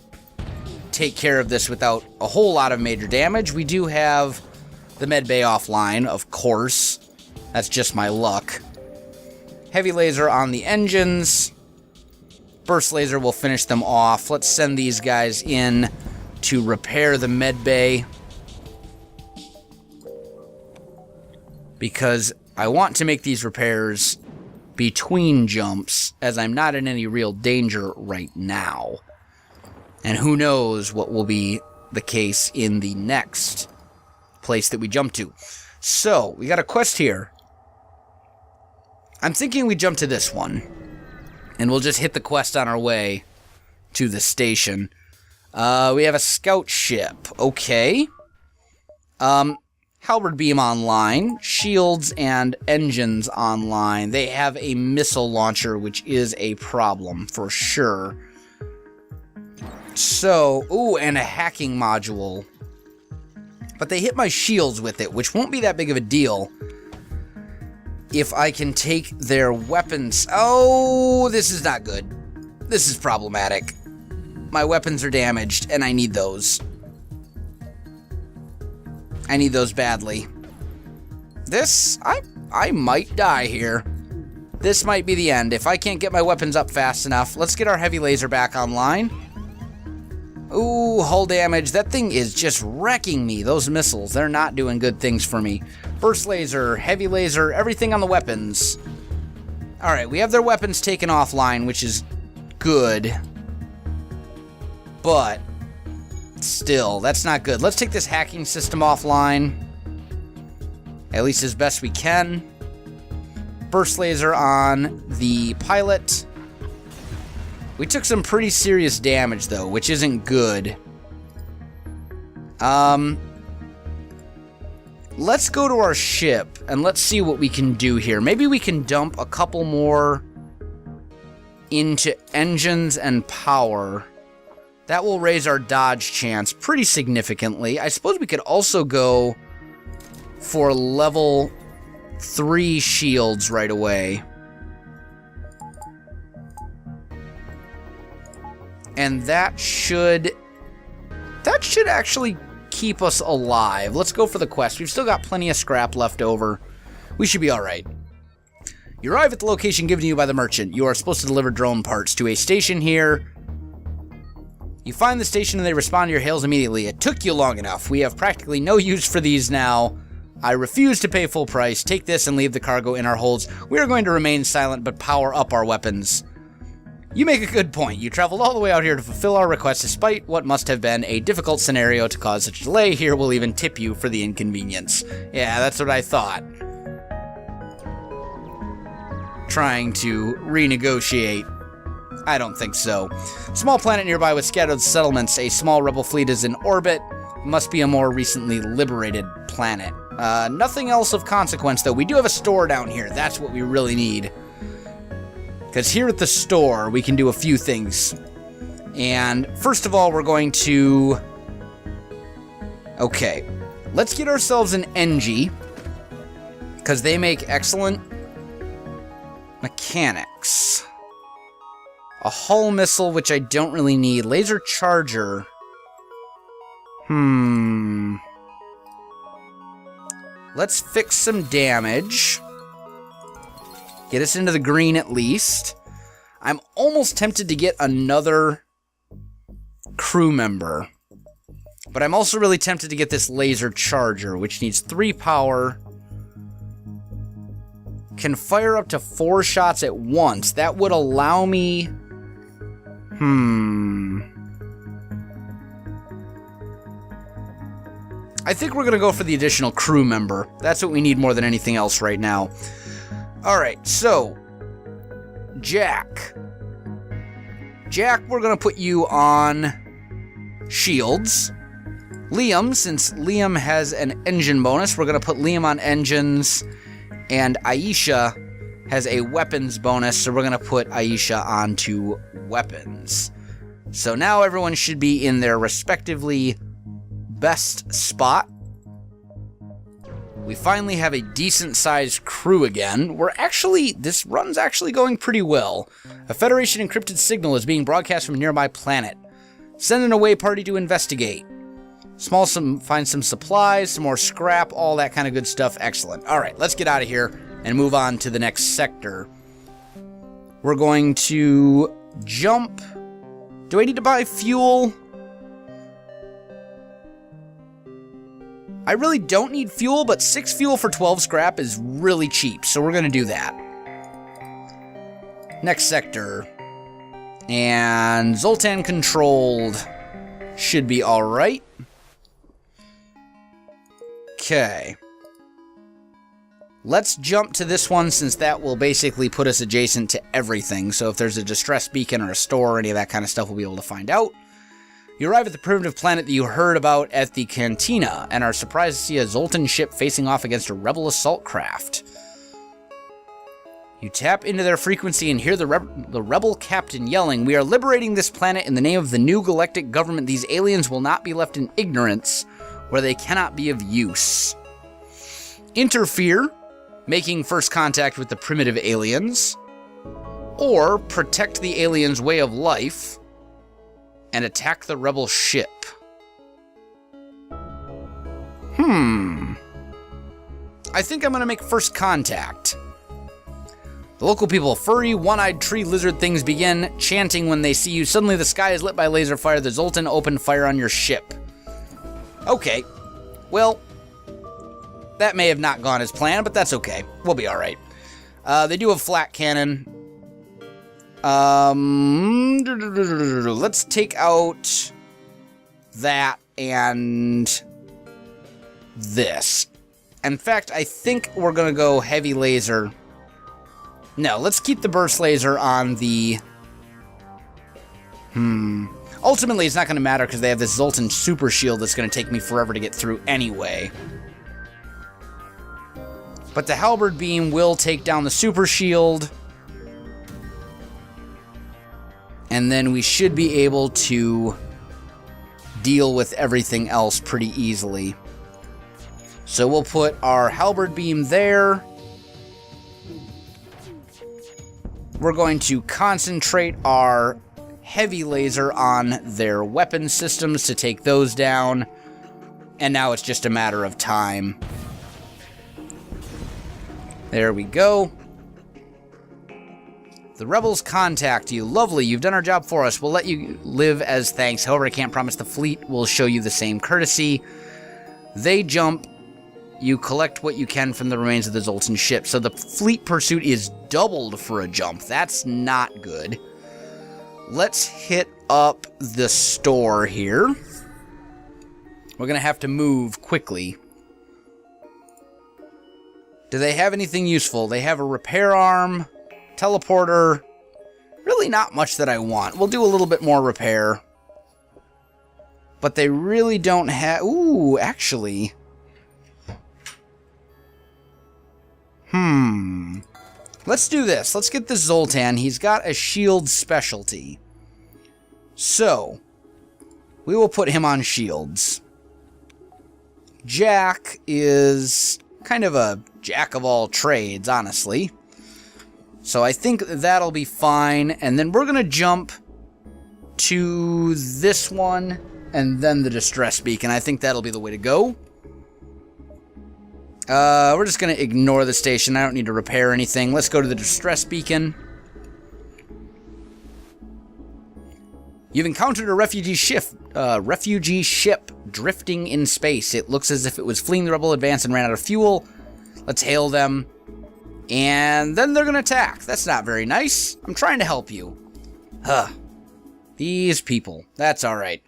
take care of this without a whole lot of major damage. We do have the med bay offline, of course. That's just my luck. Heavy laser on the engines. Burst laser will finish them off. Let's send these guys in to repair the med bay, because I want to make these repairs between jumps, as I'm not in any real danger right now. And who knows what will be the case in the next place that we jump to. So, we got a quest here. I'm thinking we jump to this one, and we'll just hit the quest on our way to the station. We have a scout ship. Okay. Halberd beam online. Shields and engines online. They have a missile launcher, which is a problem for sure. So, ooh, and a hacking module. But they hit my shields with it, which won't be that big of a deal if I can take their weapons. Oh, this is not good. This is problematic. My weapons are damaged, and I need those. I need those badly. This, I might die here. This might be the end. If I can't get my weapons up fast enough, let's get our heavy laser back online. Ooh, hull damage. That thing is just wrecking me. Those missiles, they're not doing good things for me. Burst laser, heavy laser, everything on the weapons. Alright, we have their weapons taken offline, which is good. But still, that's not good. Let's take this hacking system offline, at least as best we can. Burst laser on the pilot. We took some pretty serious damage, though, which isn't good. Let's go to our ship, and let's see what we can do here. Maybe we can dump a couple more into engines and power. That will raise our dodge chance pretty significantly. I suppose we could also go for level 3 shields right away. And that should actually keep us alive. Let's go for the quest. We've still got plenty of scrap left over. We should be alright. You arrive at the location given to you by the merchant. You are supposed to deliver drone parts to a station here. You find the station and they respond to your hails immediately. It took you long enough. We have practically no use for these now. I refuse to pay full price. Take this and leave the cargo in our holds. We are going to remain silent but power up our weapons. You make a good point. You traveled all the way out here to fulfill our request despite what must have been a difficult scenario to cause such a delay. Here we'll even tip you for the inconvenience. Yeah, that's what I thought. Trying to renegotiate. I don't think so. Small planet nearby with scattered settlements. A small rebel fleet is in orbit. Must be a more recently liberated planet. Nothing else of consequence, though. We do have a store down here. That's what we really need. Because here at the store, we can do a few things. And first of all, we're going to... Okay. Let's get ourselves an NG. Because they make excellent mechanics. A hull missile, which I don't really need. Laser charger. Let's fix some damage. Get us into the green at least. I'm almost tempted to get another crew member. But I'm also really tempted to get this laser charger, which needs 3 power. Can fire up to 4 shots at once. That would allow me... I think we're going to go for the additional crew member. That's what we need more than anything else right now. Alright, so... Jack, we're going to put you on shields. Liam, since Liam has an engine bonus, we're going to put Liam on engines. And Aisha has a weapons bonus, so we're going to put Aisha onto weapons. So now everyone should be in their respectively best spot. We finally have a decent-sized crew again. This run's actually going pretty well. A Federation encrypted signal is being broadcast from a nearby planet. Send an away party to investigate. Find some supplies, some more scrap, all that kind of good stuff. Excellent. Alright, let's get out of here and move on to the next sector. We're going to jump. Do I need to buy fuel? I really don't need fuel, but 6 fuel for 12 scrap is really cheap, so we're going to do that. Next sector. And Zoltan controlled. Should be alright. Okay. Let's jump to this one, since that will basically put us adjacent to everything. So if there's a distress beacon or a store or any of that kind of stuff, we'll be able to find out. You arrive at the primitive planet that you heard about at the cantina, and are surprised to see a Zoltan ship facing off against a rebel assault craft. You tap into their frequency and hear the rebel captain yelling, "We are liberating this planet in the name of the new galactic government. These aliens will not be left in ignorance, where they cannot be of use. Interfere, making first contact with the primitive aliens, or protect the aliens' way of life and attack the rebel ship." I think I'm going to make first contact. The local people, furry, one-eyed tree lizard things, begin chanting when they see you. Suddenly the sky is lit by laser fire. The Zoltan opened fire on your ship. Okay. Well, that may have not gone as planned, but that's okay. We'll be alright. They do have flat cannon. Let's take out that and this. In fact, I think we're going to go heavy laser. No, let's keep the burst laser on the... Ultimately, it's not going to matter because they have this Zoltan super shield that's going to take me forever to get through anyway. But the halberd beam will take down the super shield. And then we should be able to deal with everything else pretty easily. So we'll put our halberd beam there. We're going to concentrate our heavy laser on their weapon systems to take those down. And now it's just a matter of time. There we go. The rebels contact you. Lovely, you've done our job for us. We'll let you live as thanks. However, I can't promise the fleet will show you the same courtesy. They jump. You collect what you can from the remains of the Zoltan ship. So the fleet pursuit is doubled for a jump. That's not good. Let's hit up the store here. We're going to have to move quickly. Do they have anything useful? They have a repair arm, teleporter. Really not much that I want. We'll do a little bit more repair. But they really don't have... Ooh, actually... Let's do this. Let's get the Zoltan. He's got a shield specialty. So, we will put him on shields. Jack is kind of a jack of all trades, honestly. So I think that'll be fine. And then we're going to jump to this one and then the distress beacon. I think that'll be the way to go. We're just going to ignore the station. I don't need to repair anything. Let's go to the distress beacon. You've encountered a refugee ship drifting in space. It looks as if it was fleeing the rebel advance and ran out of fuel. Let's hail them. And then they're going to attack. That's not very nice. I'm trying to help you. These people. That's alright.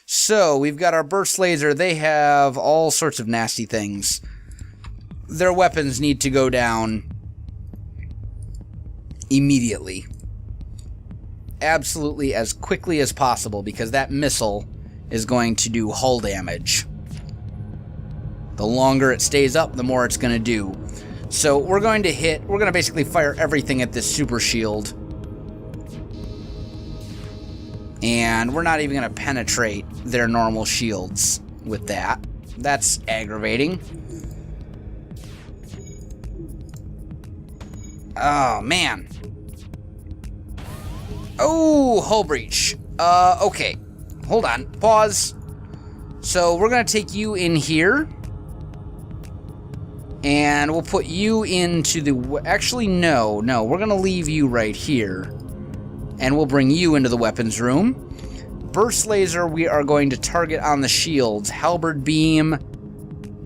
So, we've got our burst laser. They have all sorts of nasty things. Their weapons need to go down immediately. Absolutely as quickly as possible, because that missile is going to do hull damage. The longer it stays up, the more it's going to do. So we're going to basically fire everything at this super shield. And we're not even going to penetrate their normal shields with that. That's aggravating. Oh, man. Oh, hull breach. Okay. Hold on. Pause. So, we're going to take you in here. And we'll put you into the... Actually, no. We're going to leave you right here. And we'll bring you into the weapons room. Burst laser, we are going to target on the shields. Halberd beam,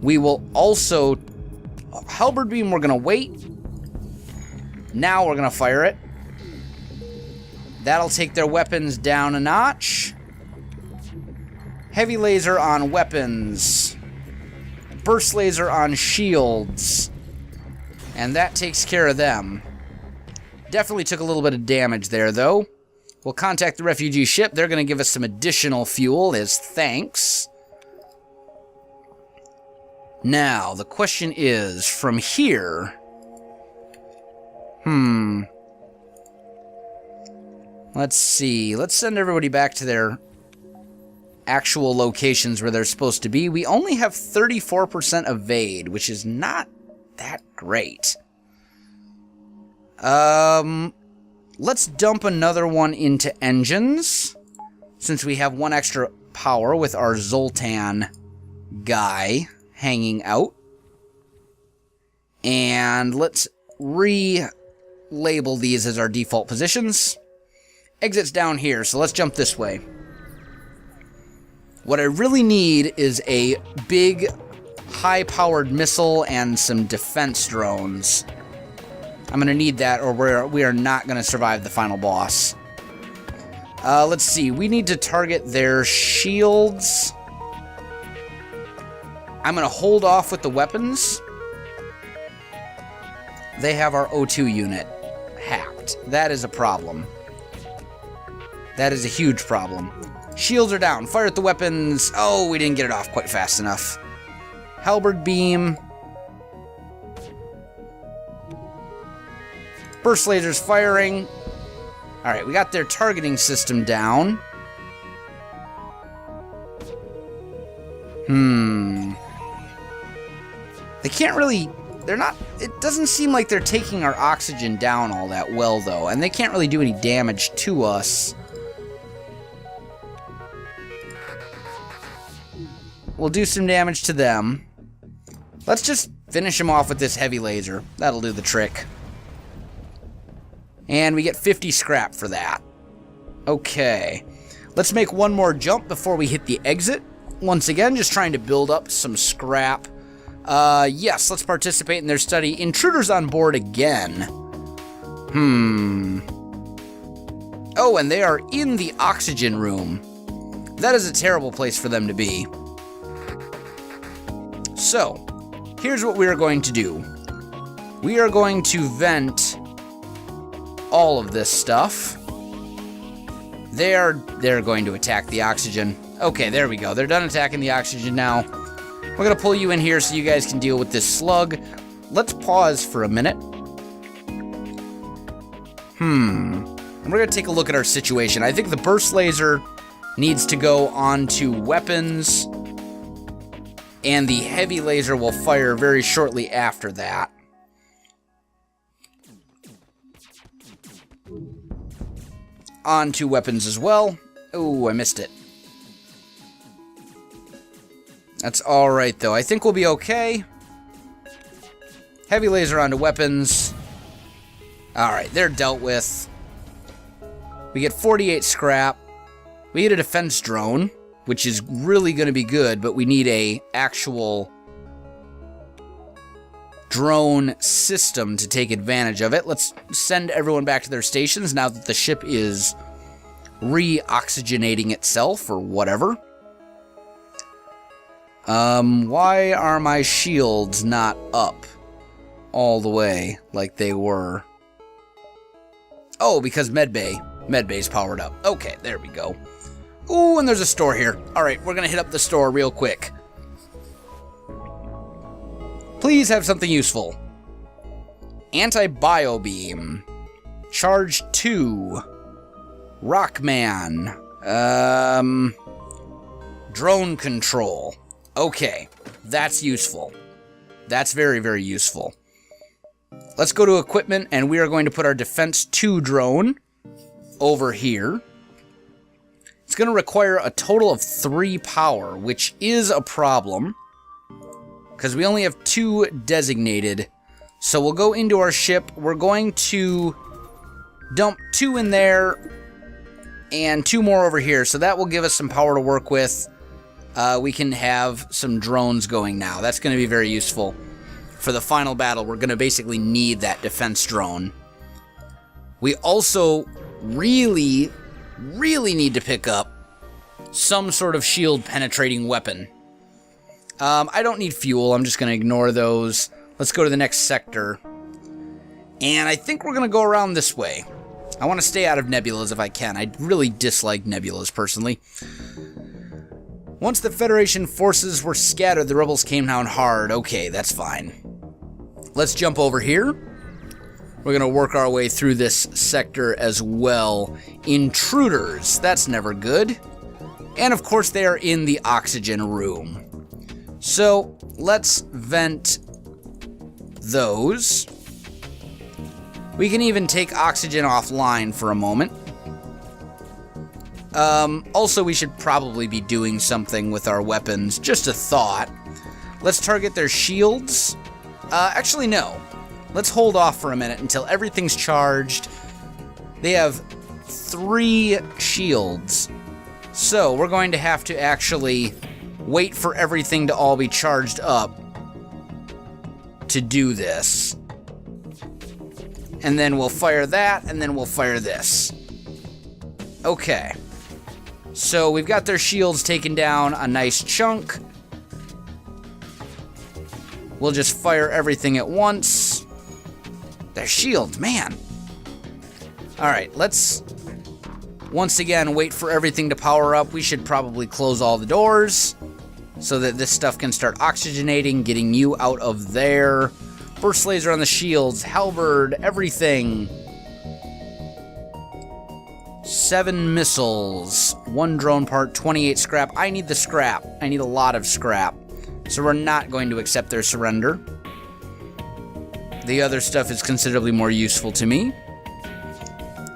we will also... Halberd beam, we're going to wait. Now we're going to fire it. That'll take their weapons down a notch. Heavy laser on weapons. Burst laser on shields. And that takes care of them. Definitely took a little bit of damage there, though. We'll contact the refugee ship. They're going to give us some additional fuel as thanks. Now, the question is, from here... Let's see. Let's send everybody back to their actual locations where they're supposed to be. We only have 34% evade, which is not that great. Let's dump another one into engines, since we have one extra power with our Zoltan guy hanging out. And let's relabel these as our default positions. Exit's down here, so let's jump this way. What I really need is a big, high-powered missile and some defense drones. I'm going to need that, or we are not going to survive the final boss. Let's see. We need to target their shields. I'm going to hold off with the weapons. They have our O2 unit hacked. That is a problem. That is a huge problem. Shields are down. Fire at the weapons. Oh, we didn't get it off quite fast enough. Halberd beam. Burst lasers firing. Alright, we got their targeting system down. They can't really... They're not... It doesn't seem like they're taking our oxygen down all that well, though. And they can't really do any damage to us. We'll do some damage to them. Let's just finish them off with this heavy laser. That'll do the trick. And we get 50 scrap for that. Okay. Let's make one more jump before we hit the exit. Once again, just trying to build up some scrap. Yes, let's participate in their study. Intruders on board again. Oh, and they are in the oxygen room. That is a terrible place for them to be. So, here's what we are going to do. We are going to vent all of this stuff. They're going to attack the oxygen. Okay, there we go. They're done attacking the oxygen now. We're going to pull you in here so you guys can deal with this slug. Let's pause for a minute. And we're going to take a look at our situation. I think the burst laser needs to go onto weapons, and the heavy laser will fire very shortly after that. Onto weapons as well. Oh, I missed it. That's alright, though. I think we'll be okay. Heavy laser onto weapons. Alright, they're dealt with. We get 48 scrap. We get a defense drone, which is really going to be good, but we need a actual drone system to take advantage of it. Let's send everyone back to their stations now that the ship is re-oxygenating itself or whatever. Why are my shields not up all the way like they were? Oh, because medbay. Medbay's powered up. Okay, there we go. Ooh, and there's a store here. Alright, we're gonna hit up the store real quick. Please have something useful. Anti-bio beam. Charge 2. Rockman. Drone control. Okay, that's useful. That's very, very useful. Let's go to equipment, and we are going to put our Defense 2 drone over here. It's going to require a total of 3 power, which is a problem, because we only have 2 designated. So we'll go into our ship. We're going to dump 2 in there. And 2 more over here, so that will give us some power to work with. We can have some drones going now. That's going to be very useful. For the final battle, we're going to basically need that defense drone. We also really need to pick up some sort of shield penetrating weapon. I don't need fuel. I'm just going to ignore those. Let's go to the next sector. And I think we're going to go around this way. I want to stay out of nebulas if I can. I really dislike nebulas, personally. Once the Federation forces were scattered, the rebels came down hard. Okay, that's fine. Let's jump over here. We're going to work our way through this sector as well. Intruders, that's never good. And of course they are in the oxygen room. So let's vent those. We can even take oxygen offline for a moment. Also, we should probably be doing something with our weapons. Just a thought. Let's target their shields. Actually, no. Let's hold off for a minute until everything's charged. They have 3 shields. So, we're going to have to actually wait for everything to all be charged up to do this. And then we'll fire that, and then we'll fire this. Okay. So we've got their shields taken down a nice chunk. We'll just fire everything at once. Their shields, man. Alright, let's once again wait for everything to power up. We should probably close all the doors so that this stuff can start oxygenating, getting you out of there. Burst laser on the shields, halberd, everything. 7 missiles, 1 drone part, 28 scrap. I need the scrap. I need a lot of scrap. So we're not going to accept their surrender. The other stuff is considerably more useful to me.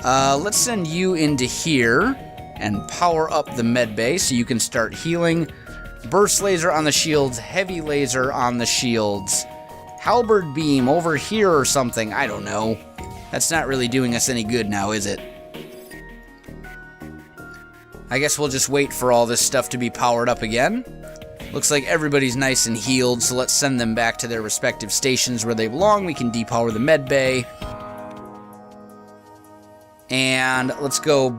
Let's send you into here and power up the med bay so you can start healing. Burst laser on the shields, heavy laser on the shields. Halberd beam over here or something, I don't know. That's not really doing us any good now, is it? I guess we'll just wait for all this stuff to be powered up again. Looks like everybody's nice and healed, so let's send them back to their respective stations where they belong. We can depower the med bay. And let's go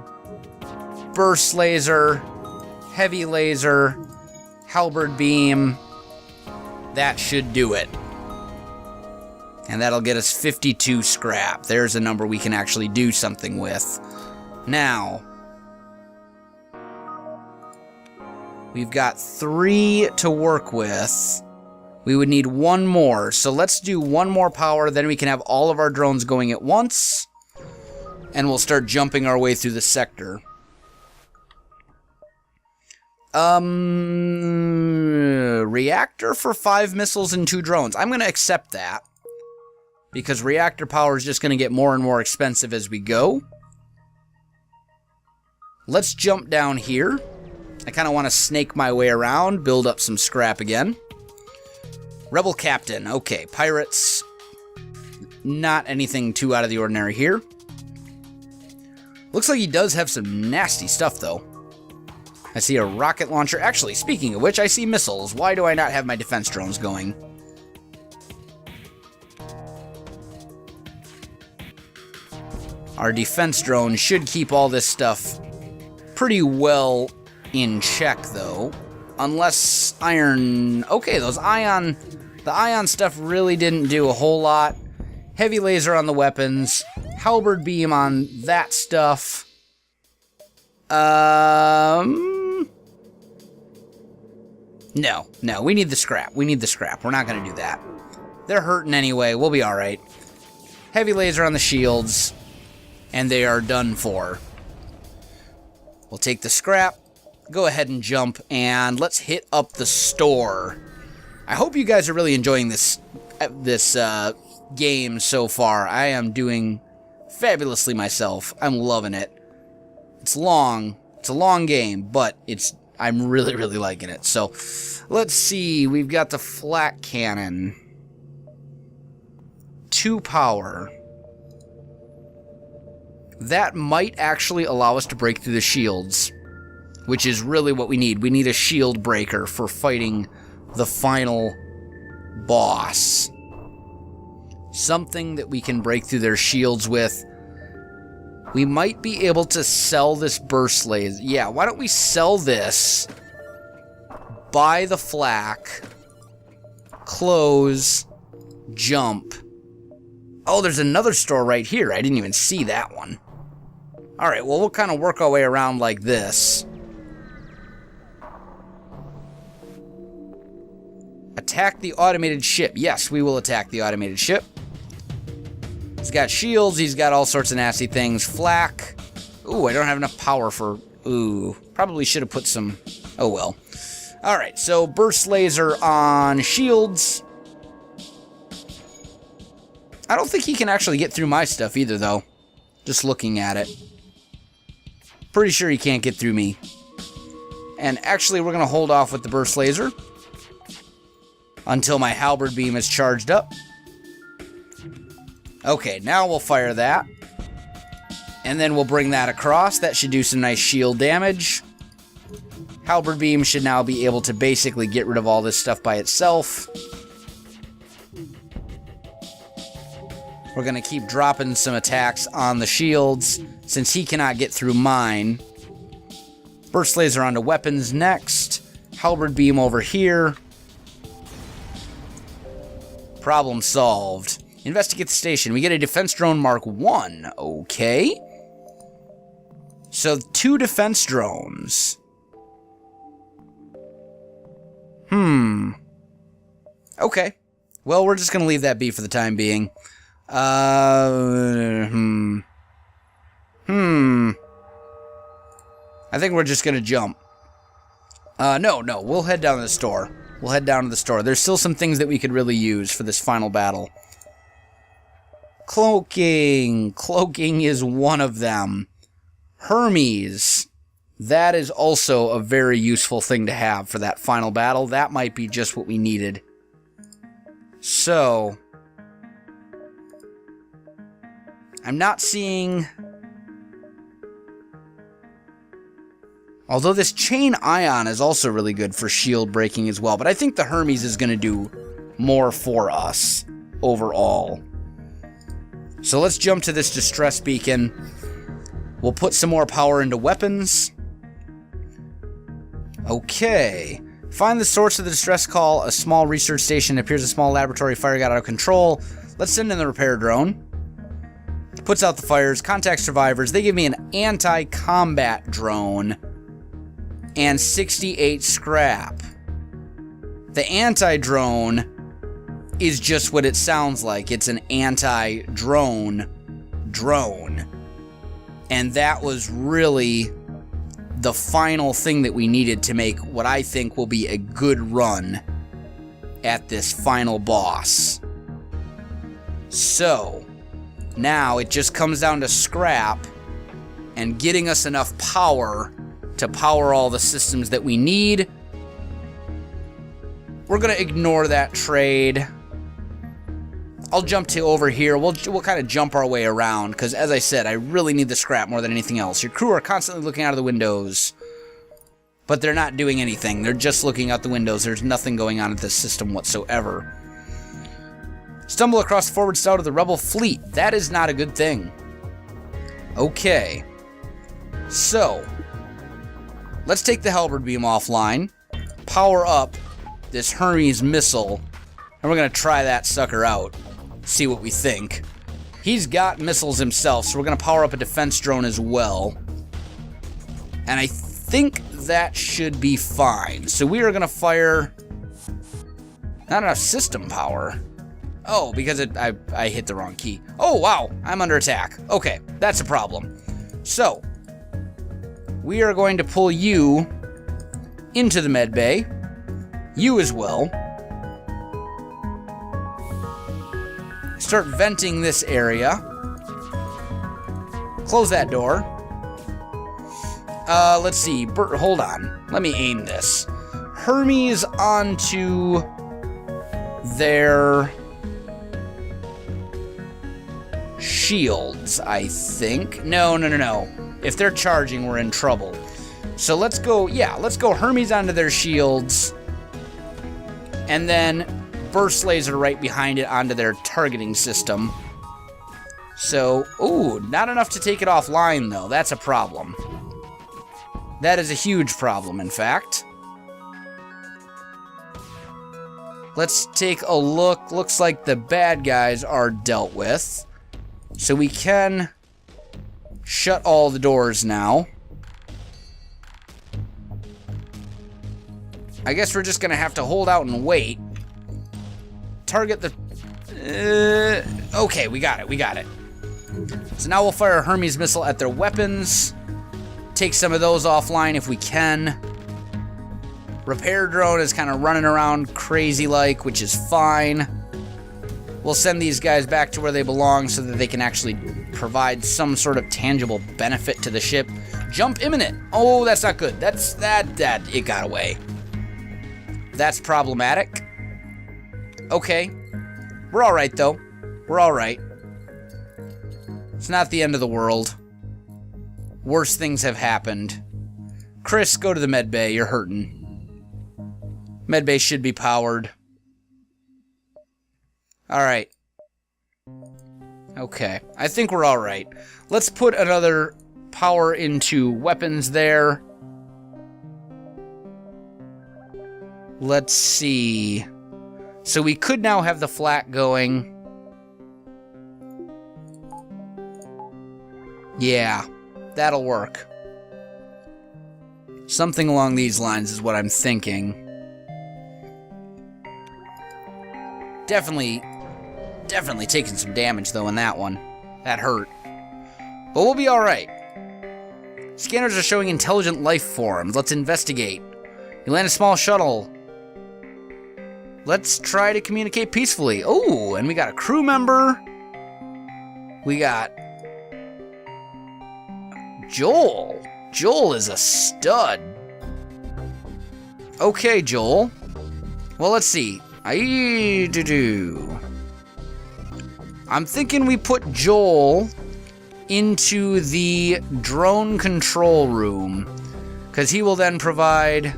burst laser, heavy laser, halberd beam. That should do it. And that'll get us 52 scrap. There's a number we can actually do something with. Now, we've got 3 to work with. We would need 1 more. So let's do 1 more power, then we can have all of our drones going at once. And we'll start jumping our way through the sector. Reactor for 5 missiles and 2 drones. I'm going to accept that. Because reactor power is just going to get more and more expensive as we go. Let's jump down here. I kind of want to snake my way around, build up some scrap again. Rebel Captain. Okay, pirates. Not anything too out of the ordinary here. Looks like he does have some nasty stuff, though. I see a rocket launcher. Actually, speaking of which, I see missiles. Why do I not have my defense drones going? Our defense drone should keep all this stuff pretty well in check, though. Unless iron... Okay, those ion... The ion stuff really didn't do a whole lot. Heavy laser on the weapons. Halberd beam on that stuff. No, we need the scrap. We need the scrap. We're not going to do that. They're hurting anyway. We'll be alright. Heavy laser on the shields. And they are done for. We'll take the scrap. Go ahead and jump. And let's hit up the store. I hope you guys are really enjoying this game so far. I am doing fabulously myself. I'm loving it. It's long. It's a long game, but I'm really, really liking it. So, let's see. We've got the flak cannon. 2 power. that might actually allow us to break through the shields, which is really what we need. We need a shield breaker for fighting the final boss. Something that we can break through their shields with. We might be able to sell this burst laser. Yeah, why don't we sell this, buy the flak, close, jump. Oh, there's another store right here. I didn't even see that one. Alright, well, we'll kind of work our way around like this. Attack the automated ship. Yes, we will attack the automated ship. He's got shields. He's got all sorts of nasty things. Flak. Ooh, I don't have enough power for... Ooh, probably should have put some... Oh, well. Alright, so burst laser on shields. I don't think he can actually get through my stuff either, though. Just looking at it. Pretty sure he can't get through me. And actually, we're going to hold off with the burst laser until my halberd beam is charged up. Okay, now we'll fire that. And then we'll bring that across. That should do some nice shield damage. Halberd beam should now be able to basically get rid of all this stuff by itself. We're going to keep dropping some attacks on the shields, since he cannot get through mine. Burst laser onto weapons next. Halberd beam over here. Problem solved. Investigate the station. We get a defense drone Mark 1. Okay. So 2 defense drones. Okay. Well, we're just going to leave that be for the time being. I think we're just gonna jump. No, we'll head down to the store. We'll head down to the store. There's still some things that we could really use for this final battle. Cloaking. Cloaking is one of them. Hermes. That is also a very useful thing to have for that final battle. That might be just what we needed. So... I'm not seeing... Although this chain ion is also really good for shield breaking as well, but I think the Hermes is going to do more for us overall. So let's jump to this distress beacon. We'll put some more power into weapons. Okay. Find the source of the distress call. A small research station. Appears a small laboratory. Fire got out of control. Let's send in the repair drone. Puts out the fires, contacts survivors. They give me an anti-combat drone and 68 scrap. The anti-drone is just what it sounds like. It's an anti-drone drone. And that was really the final thing that we needed to make what I think will be a good run at this final boss. So... now it just comes down to scrap and getting us enough power to power all the systems that we need. We're going to ignore that trade. I'll jump to over here. We'll kind of jump our way around because, as I said, I really need the scrap more than anything else. Your crew are constantly looking out of the windows, but they're not doing anything. They're just looking out the windows. There's nothing going on at this system whatsoever. Stumble across the forward scout of the rebel fleet. That is not a good thing. Okay. So, let's take the halberd beam offline, power up this Hermes missile, and we're going to try that sucker out. See what we think. He's got missiles himself, so we're going to power up a defense drone as well. And I think that should be fine. So we are going to fire... not enough system power. Oh, because I hit the wrong key. Oh, wow. I'm under attack. Okay, that's a problem. So, we are going to pull you into the med bay. You as well. Start venting this area. Close that door. Let's see. Hold on. Let me aim this. Hermes onto their... shields, I think. No. If they're charging, we're in trouble. So let's go, let's go Hermes onto their shields. And then burst laser right behind it onto their targeting system. So, ooh, not enough to take it offline, though. That's a problem. That is a huge problem, in fact. Let's take a look. Looks like the bad guys are dealt with. So we can shut all the doors now. I guess we're just gonna have to hold out and wait. Target the... okay, we got it. So now we'll fire a Hermes missile at their weapons. Take some of those offline if we can. Repair drone is kind of running around crazy-like, which is fine. We'll send these guys back to where they belong so that they can actually provide some sort of tangible benefit to the ship. Jump imminent. Oh, that's not good. It got away. That's problematic. Okay. We're all right, though. We're all right. It's not the end of the world. Worse things have happened. Chris, go to the med bay. You're hurting. Med bay should be powered. Alright. Okay. I think we're alright. Let's put another power into weapons there. Let's see. So we could now have the flak going. Yeah, that'll work. Something along these lines is what I'm thinking. Definitely taking some damage, though, in that one. That hurt. But we'll be alright. Scanners are showing intelligent life forms. Let's investigate. You land a small shuttle. Let's try to communicate peacefully. Oh, and we got a crew member. We got... Joel. Joel is a stud. Okay, Joel. Well, let's see. I'm thinking we put Joel into the drone control room, because he will then provide...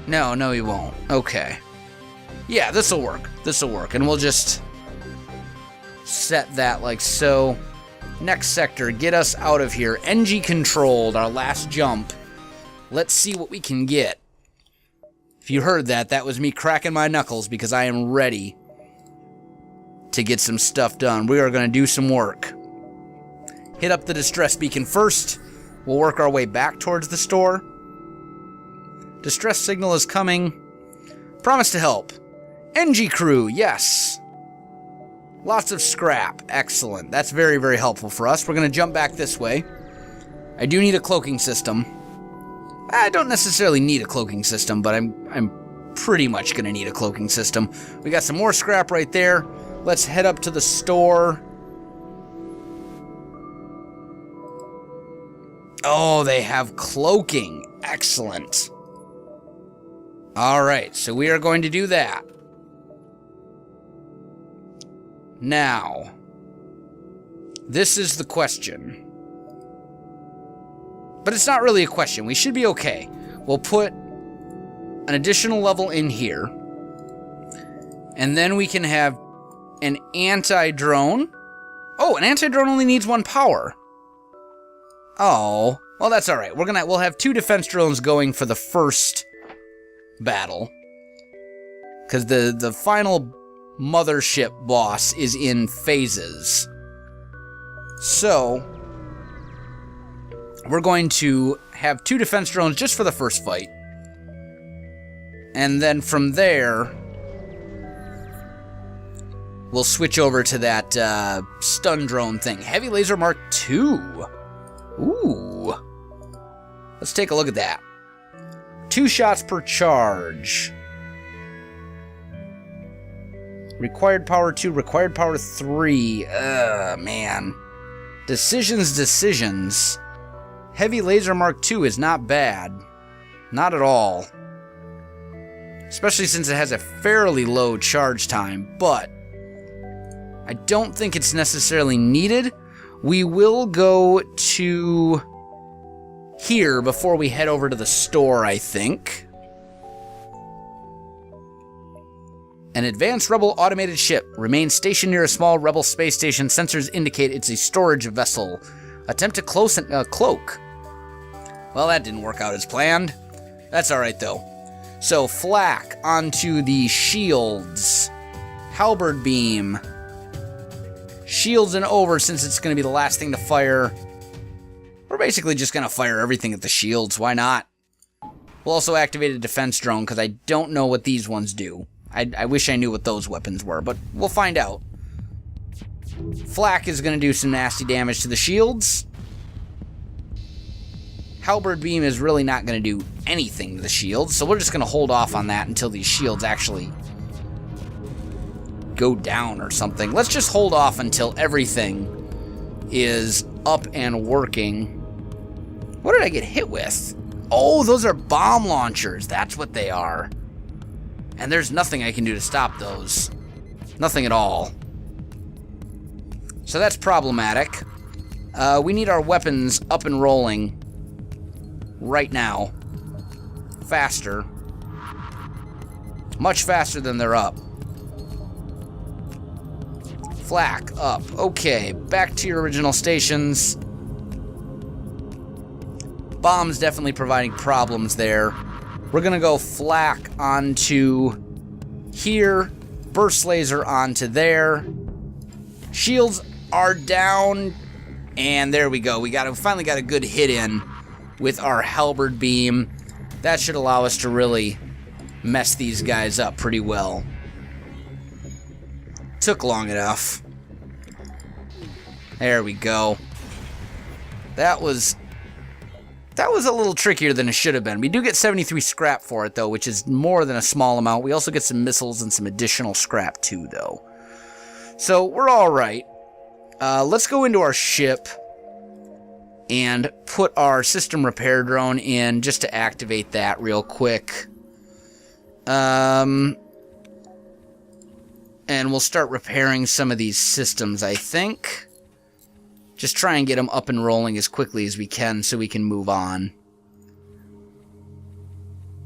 No, he won't. Okay. Yeah, this'll work. And we'll just set that like so. Next sector, get us out of here. NG controlled, our last jump. Let's see what we can get. If you heard that, that was me cracking my knuckles because I am ready to get some stuff done. We are going to do some work. Hit up the distress beacon first. We'll work our way back towards the store. Distress signal is coming. Promise to help. NG crew, yes. Lots of scrap. Excellent. That's very, very helpful for us. We're going to jump back this way. I do need a cloaking system. I don't necessarily need a cloaking system, but I'm pretty much going to need a cloaking system. We got some more scrap right there. Let's head up to the store. Oh, they have cloaking. Excellent. Alright, so we are going to do that. Now, this is the question. But it's not really a question. We should be okay. We'll put an additional level in here. And then we can have an anti-drone. Oh, an anti-drone only needs 1 power. Oh, well that's alright. We'll have 2 defense drones going for the first battle. Because the final mothership boss is in phases. So, we're going to have 2 defense drones just for the first fight. And then from there, we'll switch over to that stun drone thing. Heavy Laser Mark II. Ooh. Let's take a look at that. 2 shots per charge. Required power 2, required power 3. Man. Decisions. Heavy Laser Mark II is not bad. Not at all. Especially since it has a fairly low charge time, but I I don't think it's necessarily needed. We will go to here before we head over to the store, I think. An advanced Rebel automated ship remains stationed near a small Rebel space station. Sensors indicate it's a storage vessel. Attempt to cloak. Well, that didn't work out as planned. That's alright, though. So, flak onto the shields. Halberd beam. Shields and over, since it's going to be the last thing to fire. We're basically just going to fire everything at the shields. Why not? We'll also activate a defense drone, because I don't know what these ones do. I wish I knew what those weapons were, but we'll find out. Flak is going to do some nasty damage to the shields. Halberd beam is really not going to do anything to the shields, so we're just going to hold off on that until these shields actually go down or something. Let's just hold off until everything is up and working. What did I get hit with? Oh, those are bomb launchers. That's what they are. And there's nothing I can do to stop those. Nothing at all. So that's problematic. We need our weapons up and rolling right now. Faster. Much faster than they're up. Flak up. Okay, back to your original stations. Bombs definitely providing problems there. We're gonna go flak onto here, burst laser onto there. Shields are down, and there we go. We finally got a good hit in with our halberd beam. That should allow us to really mess these guys up pretty well. Took long enough. There we go. That was a little trickier than it should have been. We do get 73 scrap for it, though, which is more than a small amount. We also get some missiles and some additional scrap, too, though. So, we're alright. Let's go into our ship and put our system repair drone in just to activate that real quick. And we'll start repairing some of these systems, I think. Just try and get them up and rolling as quickly as we can so we can move on.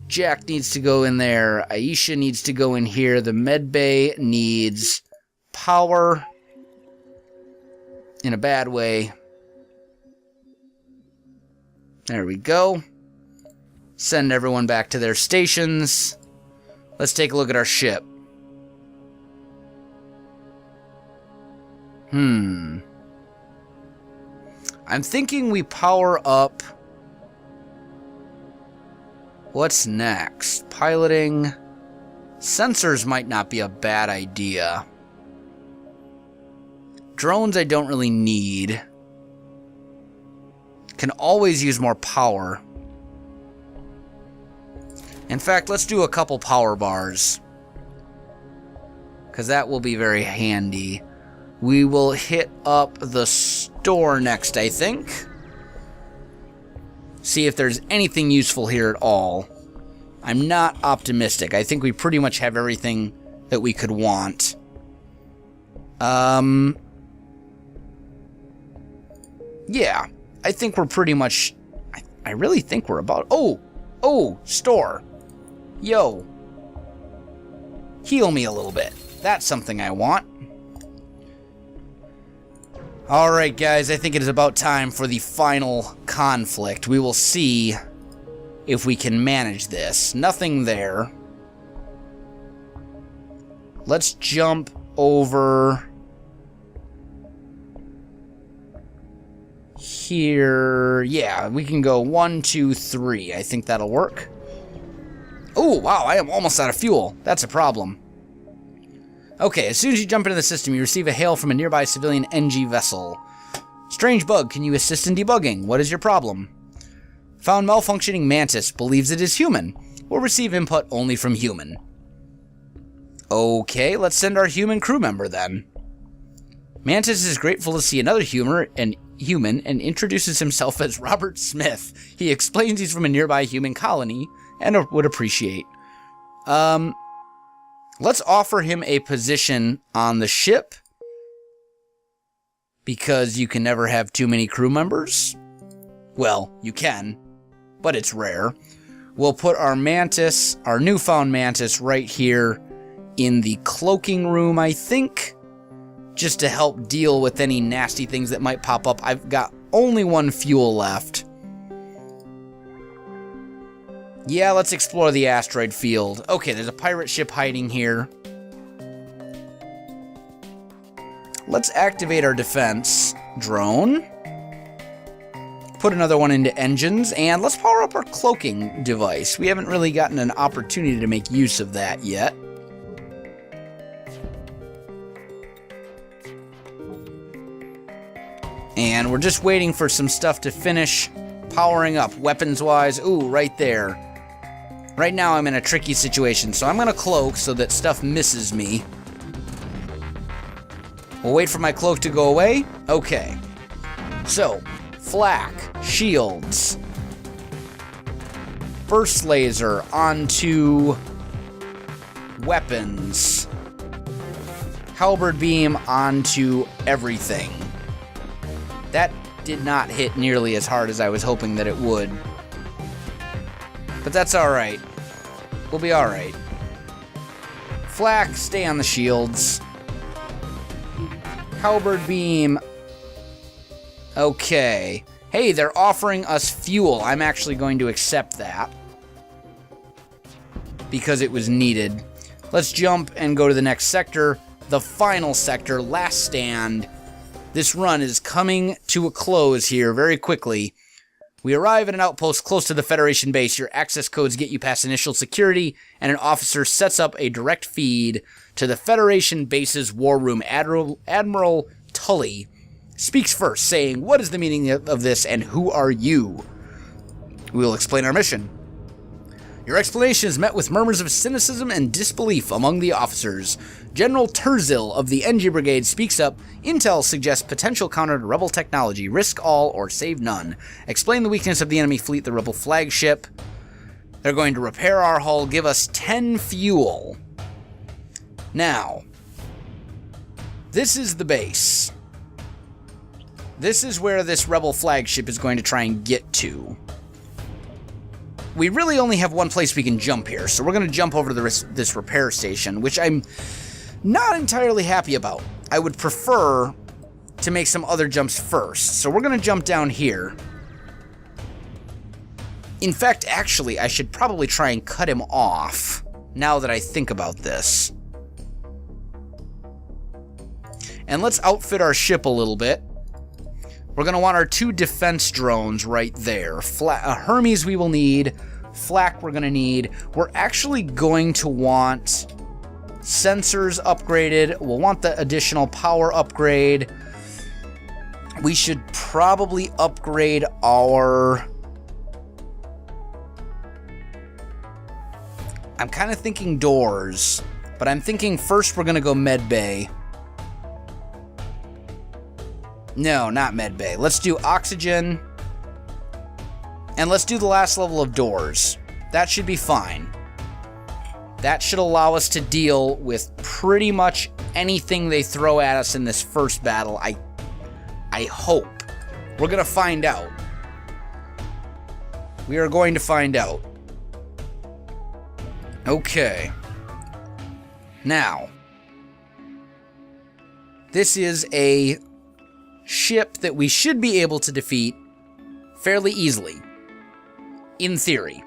Jack needs to go in there. Aisha needs to go in here. The med bay needs power in a bad way. There we go. Send everyone back to their stations. Let's take a look at our ship. I'm thinking we power up. What's next? Piloting. Sensors might not be a bad idea. Drones I don't really need. Can always use more power. In fact, let's do a couple power bars, because that will be very handy. We will hit up the store next, I think. See if there's anything useful here at all. I'm not optimistic. I think we pretty much have everything that we could want. Yeah, I think we're pretty much... I really think we're about... Oh, store. Yo. Heal me a little bit. That's something I want. Alright guys, I think it is about time for the final conflict. We will see if we can manage this. Nothing there. Let's jump over here. Yeah, we can go 1, 2, 3. I think that'll work. Oh, wow, I am almost out of fuel. That's a problem. Okay, as soon as you jump into the system, you receive a hail from a nearby civilian NG vessel. Strange bug, can you assist in debugging? What is your problem? Found malfunctioning mantis, believes it is human. Will receive input only from human. Okay, let's send our human crew member then. Mantis is grateful to see another human and introduces himself as Robert Smith. He explains he's from a nearby human colony and would appreciate. Let's offer him a position on the ship because you can never have too many crew members. Well, you can, but it's rare. We'll put our mantis, our newfound mantis, right here in the cloaking room, I think, just to help deal with any nasty things that might pop up. I've got only one fuel left. Yeah, let's explore the asteroid field. Okay, there's a pirate ship hiding here. Let's activate our defense drone. Put another one into engines, and let's power up our cloaking device. We haven't really gotten an opportunity to make use of that yet. And we're just waiting for some stuff to finish powering up, weapons-wise. Ooh, right there. Right now I'm in a tricky situation, so I'm going to cloak so that stuff misses me. We'll wait for my cloak to go away. Okay. So, flak, shields. Burst laser onto weapons. Halberd beam onto everything. That did not hit nearly as hard as I was hoping that it would. But that's alright. We'll be alright. Flak, stay on the shields. Halberd beam. Okay. Hey, they're offering us fuel. I'm actually going to accept that, because it was needed. Let's jump and go to the next sector. The final sector, last stand. This run is coming to a close here very quickly. We arrive at an outpost close to the Federation base. Your access codes get you past initial security, and an officer sets up a direct feed to the Federation base's war room. Admiral Tully speaks first, saying, "What is the meaning of this, and who are you?" We'll explain our mission. Your explanation is met with murmurs of cynicism and disbelief among the officers. General Terzil of the NG Brigade speaks up. Intel suggests potential counter to rebel technology. Risk all or save none. Explain the weakness of the enemy fleet, the rebel flagship. They're going to repair our hull, give us 10 fuel. Now, this is the base. This is where this rebel flagship is going to try and get to. We really only have one place we can jump here, so we're going to jump over to this repair station, which I'm not entirely happy about. I would prefer to make some other jumps first, so we're going to jump down here. In fact, actually, I should probably try and cut him off, now that I think about this. And let's outfit our ship a little bit. We're going to want our 2 defense drones right there. Hermes we will need. Flak we're going to need. We're actually going to want sensors upgraded. We'll want the additional power upgrade. We should probably upgrade our... I'm kind of thinking doors, but I'm thinking first we're going to go med bay. No, not med bay. Let's do oxygen. And let's do the last level of doors. That should be fine. That should allow us to deal with pretty much anything they throw at us in this first battle. I hope. We're going to find out. We are going to find out. Okay. Now, this is a ship that we should be able to defeat fairly easily, in theory.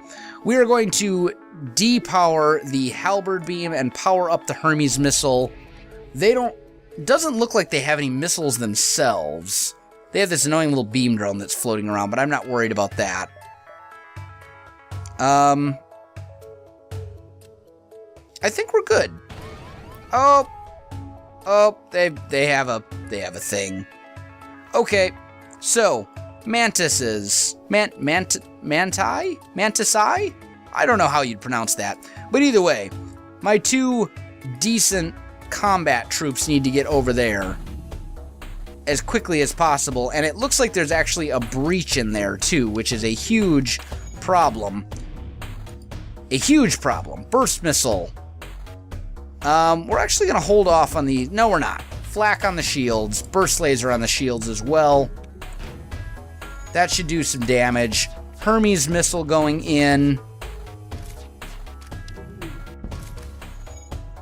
We are going to depower the halberd beam and power up the Hermes missile. Doesn't look like they have any missiles themselves. They have this annoying little beam drone that's floating around, but I'm not worried about that. I think we're good. Oh, they have a thing. Okay, so mantises, mantisai? I don't know how you'd pronounce that, but either way, my 2 decent combat troops need to get over there as quickly as possible, and it looks like there's actually a breach in there too, which is a huge problem. A huge problem. Burst missile. We're actually going to hold off on the... No, we're not. Flak on the shields. Burst laser on the shields as well. That should do some damage. Hermes missile going in.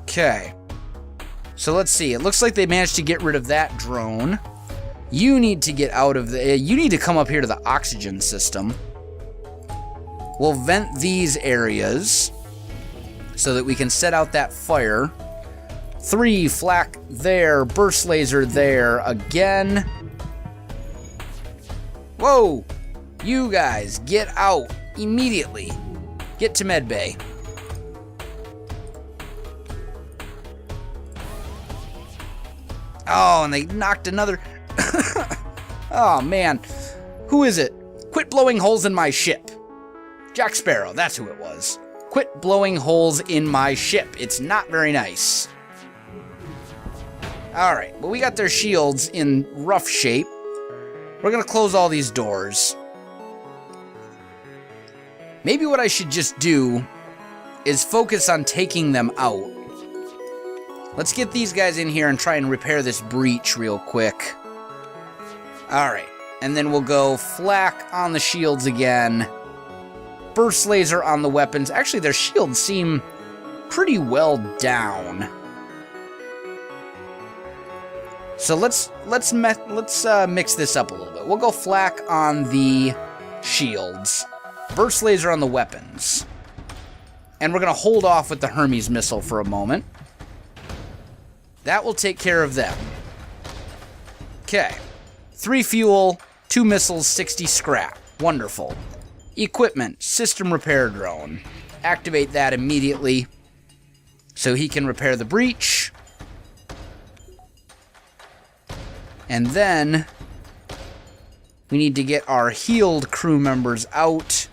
Okay. So let's see. It looks like they managed to get rid of that drone. You need to get out of the... You need to come up here to the oxygen system. We'll vent these areas so that we can set out that fire. 3, flak there, burst laser there again. Whoa! You guys, get out immediately. Get to medbay. Oh, and they knocked another... Oh, man. Who is it? Quit blowing holes in my ship. Jack Sparrow, that's who it was. Quit blowing holes in my ship. It's not very nice. Alright, well, we got their shields in rough shape. We're gonna close all these doors. Maybe what I should just do is focus on taking them out. Let's get these guys in here and try and repair this breach real quick. Alright, and then we'll go flak on the shields again. Burst laser on the weapons. Actually, their shields seem pretty well down. So let's mix this up a little bit. We'll go flak on the shields. Burst laser on the weapons. And we're going to hold off with the Hermes missile for a moment. That will take care of them. Okay. 3 fuel, 2 missiles, 60 scrap. Wonderful. Equipment, system repair drone. Activate that immediately so he can repair the breach. And then we need to get our healed crew members out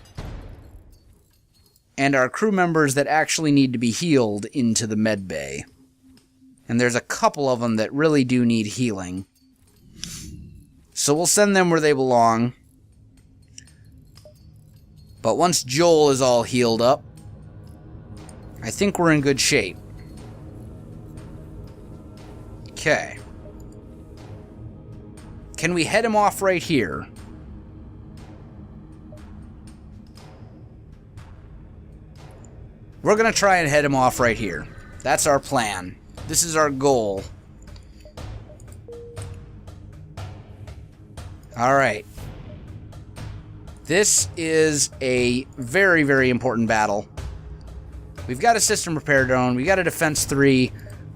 and our crew members that actually need to be healed into the med bay. And there's a couple of them that really do need healing. So we'll send them where they belong. But once Joel is all healed up, I think we're in good shape. Okay. Can we head him off right here? We're gonna try and head him off right here. That's our plan. This is our goal. Alright. This is a very, very important battle. We've got a system repair drone. We got a defense 3.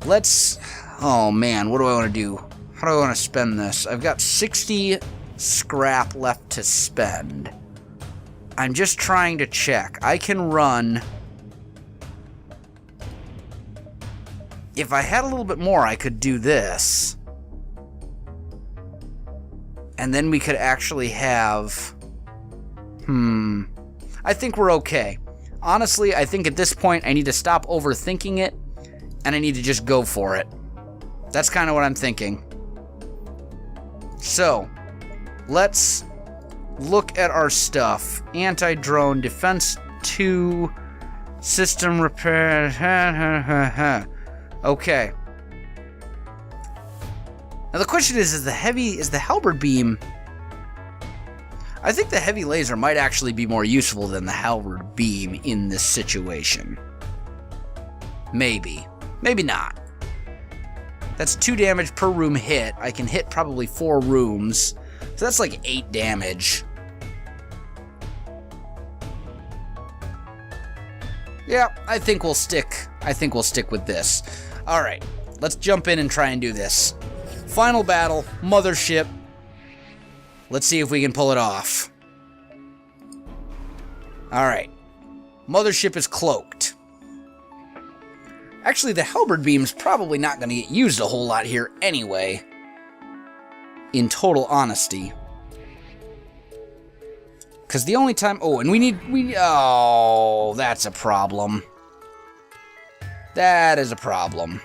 Let's... Oh man, what do I want to do? How do I want to spend this? I've got 60 scrap left to spend. I'm just trying to check. I can run... If I had a little bit more, I could do this. And then we could actually have... I think we're okay. Honestly, I think at this point I need to stop overthinking it, and I need to just go for it. That's kind of what I'm thinking. So, let's look at our stuff. Anti-drone, defense 2, system repair. Okay. Now the question is the halberd beam... I think the heavy laser might actually be more useful than the halberd beam in this situation. Maybe. Maybe not. That's 2 damage per room hit. I can hit probably 4 rooms. So that's like 8 damage. Yeah, I think we'll stick with this. Alright, let's jump in and try and do this. Final battle, mothership. Let's see if we can pull it off. Alright. Mothership is cloaked. Actually, the halberd beam's probably not going to get used a whole lot here anyway. In total honesty. Because the only time... Oh, and we need... Oh, that's a problem. That is a problem.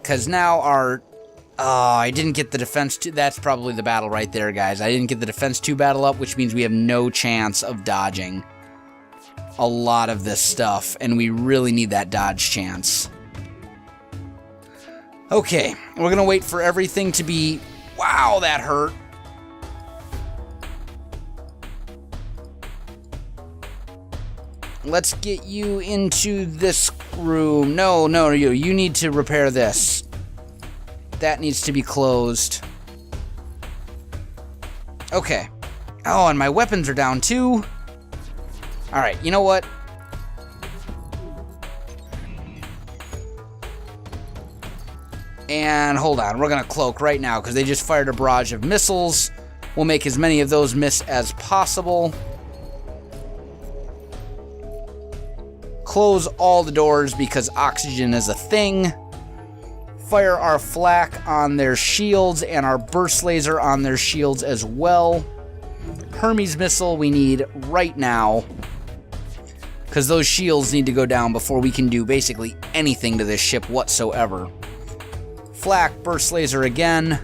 Because now our... Oh, I didn't get the defense 2. That's probably the battle right there, guys. I didn't get the defense 2 battle up, which means we have no chance of dodging a lot of this stuff, and we really need that dodge chance. Okay, we're gonna wait for everything to be... Wow, that hurt. Let's get you into this room. No, you need to repair this. That needs to be closed. Okay. Oh, and my weapons are down too. Alright, you know what? And hold on, we're gonna cloak right now because they just fired a barrage of missiles. We'll make as many of those miss as possible. Close all the doors because oxygen is a thing. Fire our flak on their shields and our burst laser on their shields as well. Hermes missile we need right now because those shields need to go down before we can do basically anything to this ship whatsoever. Flak, burst laser again.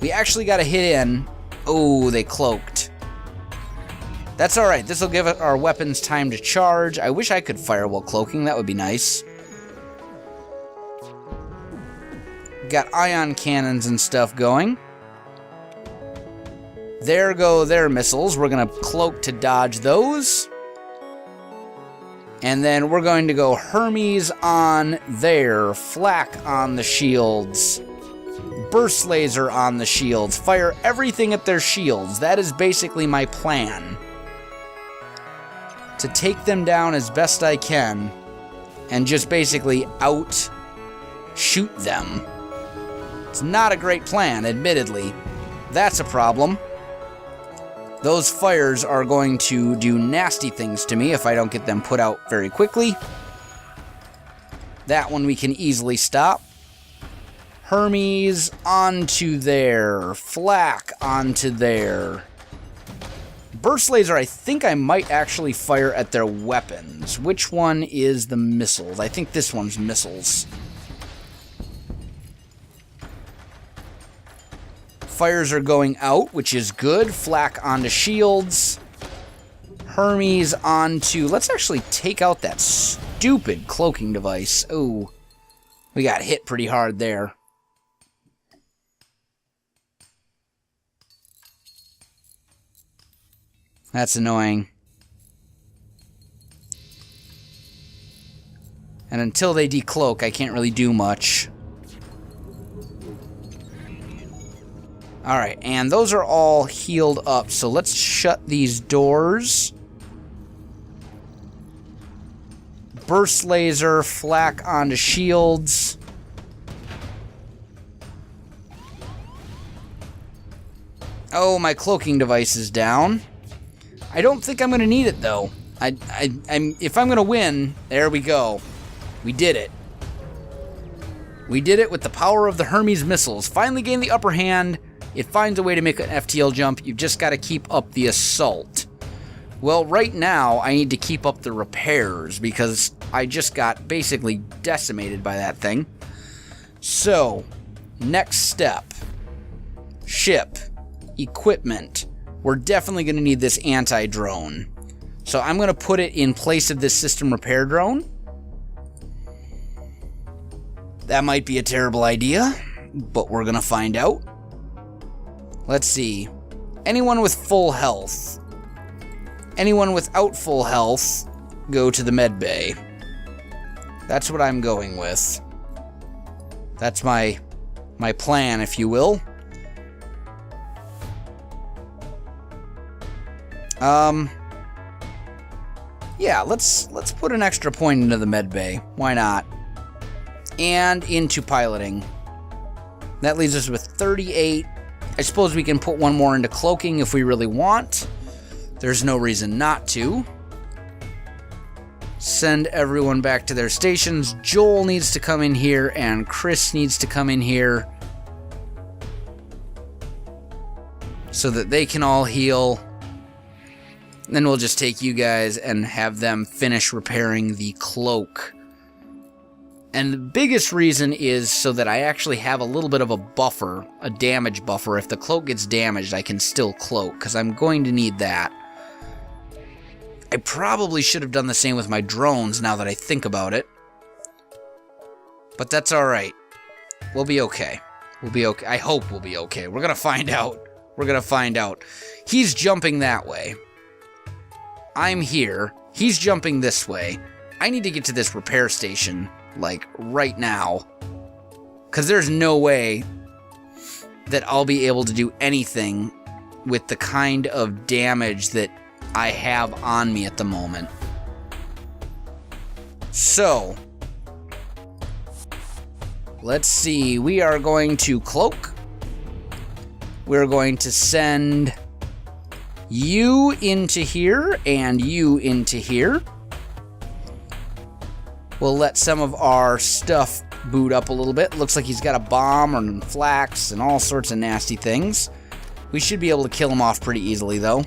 We actually got a hit in. Oh, they cloaked. That's alright. This will give our weapons time to charge. I wish I could fire while cloaking. That would be nice. Got ion cannons and stuff going. There go their missiles. We're going to cloak to dodge those. And then we're going to go Hermes on there, flak on the shields, burst laser on the shields, fire everything at their shields. That is basically my plan. To take them down as best I can and just basically out-shoot them. It's not a great plan, admittedly. That's a problem. Those fires are going to do nasty things to me if I don't get them put out very quickly. That one we can easily stop. Hermes onto there. Flak onto there. Burst laser, I think I might actually fire at their weapons. Which one is the missiles? I think this one's missiles. Fires are going out, which is good. Flak onto shields. Hermes onto... Let's actually take out that stupid cloaking device. Oh, we got hit pretty hard there. That's annoying. And until they decloak, I can't really do much. Alright, and those are all healed up, so let's shut these doors. Burst laser, flak onto shields. Oh, my cloaking device is down. I don't think I'm going to need it, though. If I'm going to win, there we go. We did it. We did it with the power of the Hermes missiles. Finally gained the upper hand. It finds a way to make an FTL jump. You've just got to keep up the assault. Well, right now, I need to keep up the repairs because I just got basically decimated by that thing. So, next step. Ship. Equipment. We're definitely going to need this anti-drone. So I'm going to put it in place of this system repair drone. That might be a terrible idea, but we're going to find out. Let's see. Anyone with full health. Anyone without full health, go to the med bay. That's what I'm going with. That's my plan, if you will. Yeah, let's put an extra point into the med bay. Why not? And into piloting. That leaves us with 38. I suppose we can put one more into cloaking if we really want. There's no reason not to. Send everyone back to their stations. Joel needs to come in here, and Chris needs to come in here. So that they can all heal. Then we'll just take you guys and have them finish repairing the cloak. And the biggest reason is so that I actually have a little bit of a buffer, a damage buffer. If the cloak gets damaged, I can still cloak, because I'm going to need that. I probably should have done the same with my drones now that I think about it. But that's alright. We'll be okay. We'll be okay. I hope we'll be okay. We're gonna find out. We're gonna find out. He's jumping that way. I'm here. He's jumping this way. I need to get to this repair station, like, right now. Because there's no way that I'll be able to do anything with the kind of damage that I have on me at the moment. So, let's see. We are going to cloak. We're going to send you into here and you into here. We'll let some of our stuff boot up a little bit. Looks like he's got a bomb and flax and all sorts of nasty things. We should be able to kill him off pretty easily, though.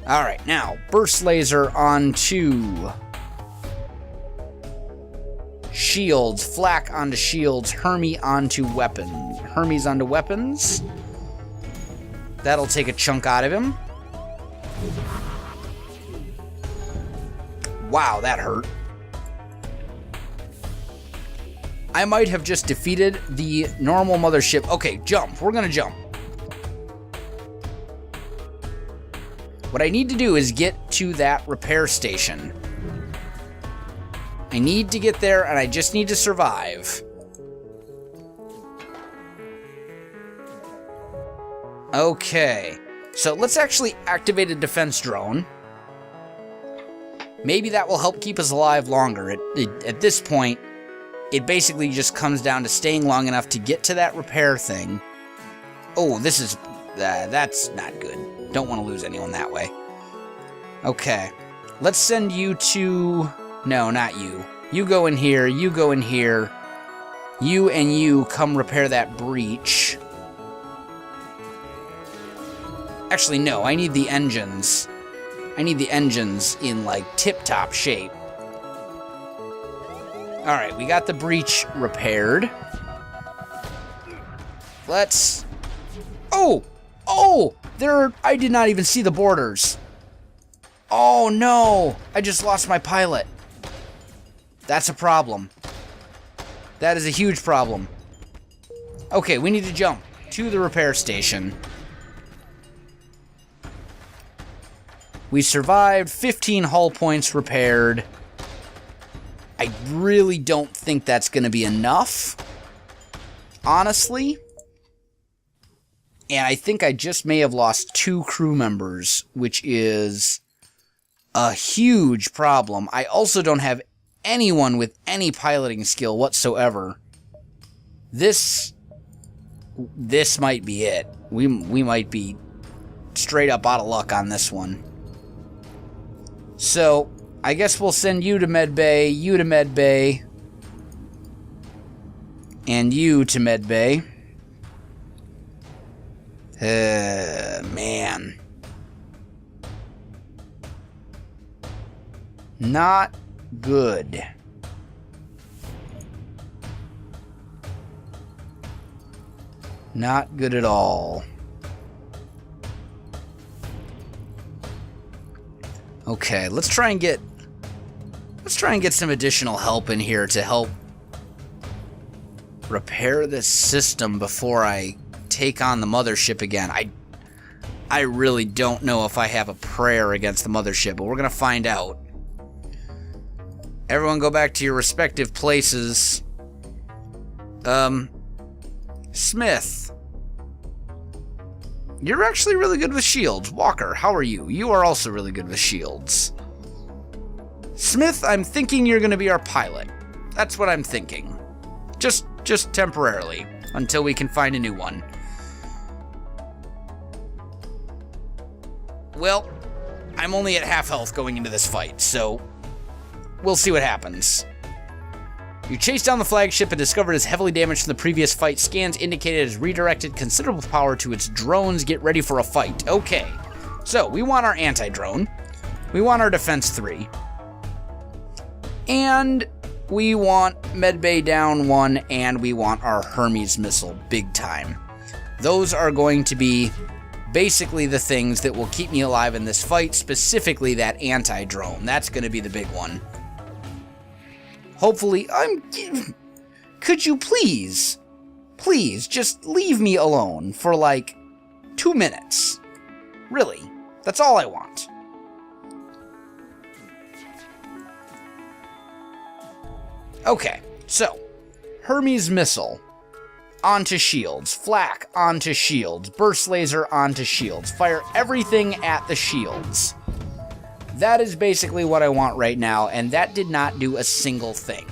Alright, now, burst laser onto shields, flak onto shields, Hermes onto weapon. Hermes onto weapons. That'll take a chunk out of him. Wow, that hurt. I might have just defeated the normal mothership. Okay, jump. We're gonna jump. What I need to do is get to that repair station. I need to get there, and I just need to survive. Okay. So let's actually activate a defense drone. Maybe that will help keep us alive longer. At this point, it basically just comes down to staying long enough to get to that repair thing. Oh, this is... that's not good. Don't want to lose anyone that way. Okay. Let's send you to... No, not you. You go in here, you go in here. You and you come repair that breach. Actually, no, I need the engines. I need the engines in, like, tip-top shape. Alright, we got the breach repaired. Let's... Oh! Oh! I did not even see the borders. Oh, no! I just lost my pilot. That's a problem. That is a huge problem. Okay, we need to jump to the repair station. We survived, 15 hull points repaired. I really don't think that's going to be enough, honestly. And I think I just may have lost 2 crew members, which is a huge problem. I also don't have anyone with any piloting skill whatsoever. This might be it. We might be straight up out of luck on this one. So, I guess we'll send you to medbay, you to medbay, and you to medbay. Man. Not good. Not good at all. Okay, let's try and get some additional help in here to help repair this system before I take on the mothership again. I really don't know if I have a prayer against the mothership, but we're gonna find out. Everyone go back to your respective places. Smith. You're actually really good with shields. Walker, how are you? You are also really good with shields. Smith, I'm thinking you're going to be our pilot. That's what I'm thinking. Just temporarily, until we can find a new one. Well, I'm only at half health going into this fight, so we'll see what happens. You chased down the flagship and discovered it's heavily damaged from the previous fight. Scans indicated it has redirected considerable power to its drones. Get ready for a fight. Okay, so we want our anti-drone. We want our defense 3. And we want medbay down 1, and we want our Hermes missile big time. Those are going to be basically the things that will keep me alive in this fight, specifically that anti-drone. That's going to be the big one. Hopefully, could you please just leave me alone for like 2 minutes? Really, that's all I want. Okay, so, Hermes missile onto shields, flak onto shields, burst laser onto shields, fire everything at the shields. That is basically what I want right now, and that did not do a single thing.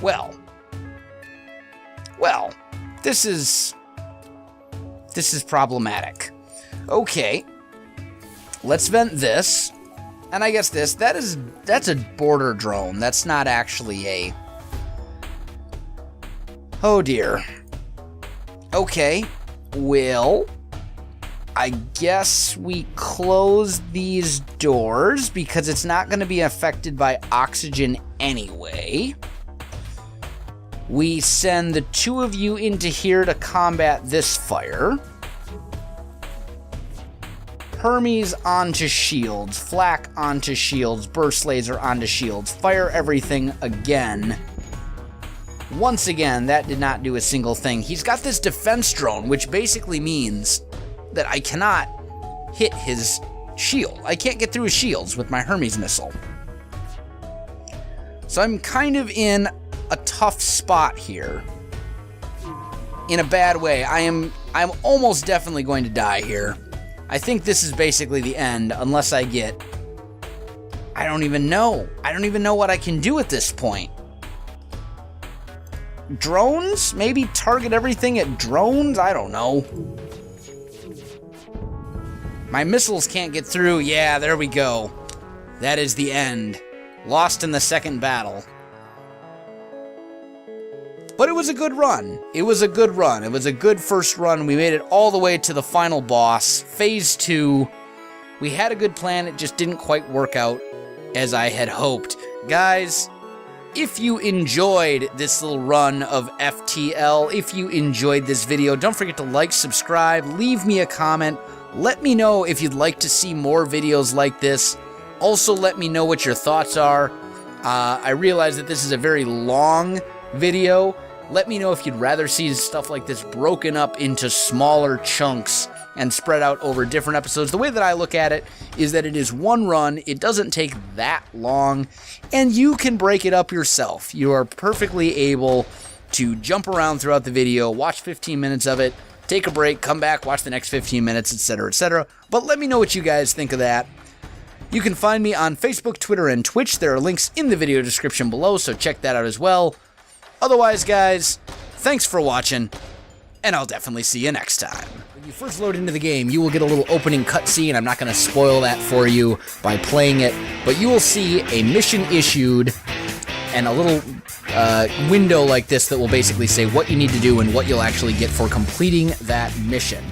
Well, this is problematic. Okay, let's vent this, and I guess that's a border drone. That's not actually a... Oh dear. Okay, well, I guess we close these doors because it's not going to be affected by oxygen anyway. We send the two of you into here to combat this fire. Hermes onto shields, flak onto shields, burst laser onto shields, fire everything again. Once again, that did not do a single thing. He's got this defense drone, which basically means that I cannot hit his shield. I can't get through his shields with my Hermes missile. So I'm kind of in a tough spot here. In a bad way. I'm almost definitely going to die here. I think this is basically the end, unless I get... I don't even know. I don't even know what I can do at this point. Drones? Maybe target everything at drones? I don't know. My missiles can't get through. Yeah, there we go. That is the end. Lost in the second battle. But it was a good run. It was a good run. It was a good first run. We made it all the way to the final boss. Phase 2. We had a good plan. It just didn't quite work out as I had hoped. Guys, if you enjoyed this little run of FTL, if you enjoyed this video, don't forget to like, subscribe, leave me a comment. Let me know if you'd like to see more videos like this. Also, let me know what your thoughts are. I realize that this is a very long video. Let me know if you'd rather see stuff like this broken up into smaller chunks and spread out over different episodes. The way that I look at it is that it is one run, it doesn't take that long, and you can break it up yourself. You are perfectly able to jump around throughout the video, watch 15 minutes of it, take a break, come back, watch the next 15 minutes, etc., etc. But let me know what you guys think of that. You can find me on Facebook, Twitter, and Twitch. There are links in the video description below, so check that out as well. Otherwise, guys, thanks for watching, and I'll definitely see you next time. When you first load into the game, you will get a little opening cutscene. I'm not going to spoil that for you by playing it, but you will see a mission issued and a little window like this that will basically say what you need to do and what you'll actually get for completing that mission.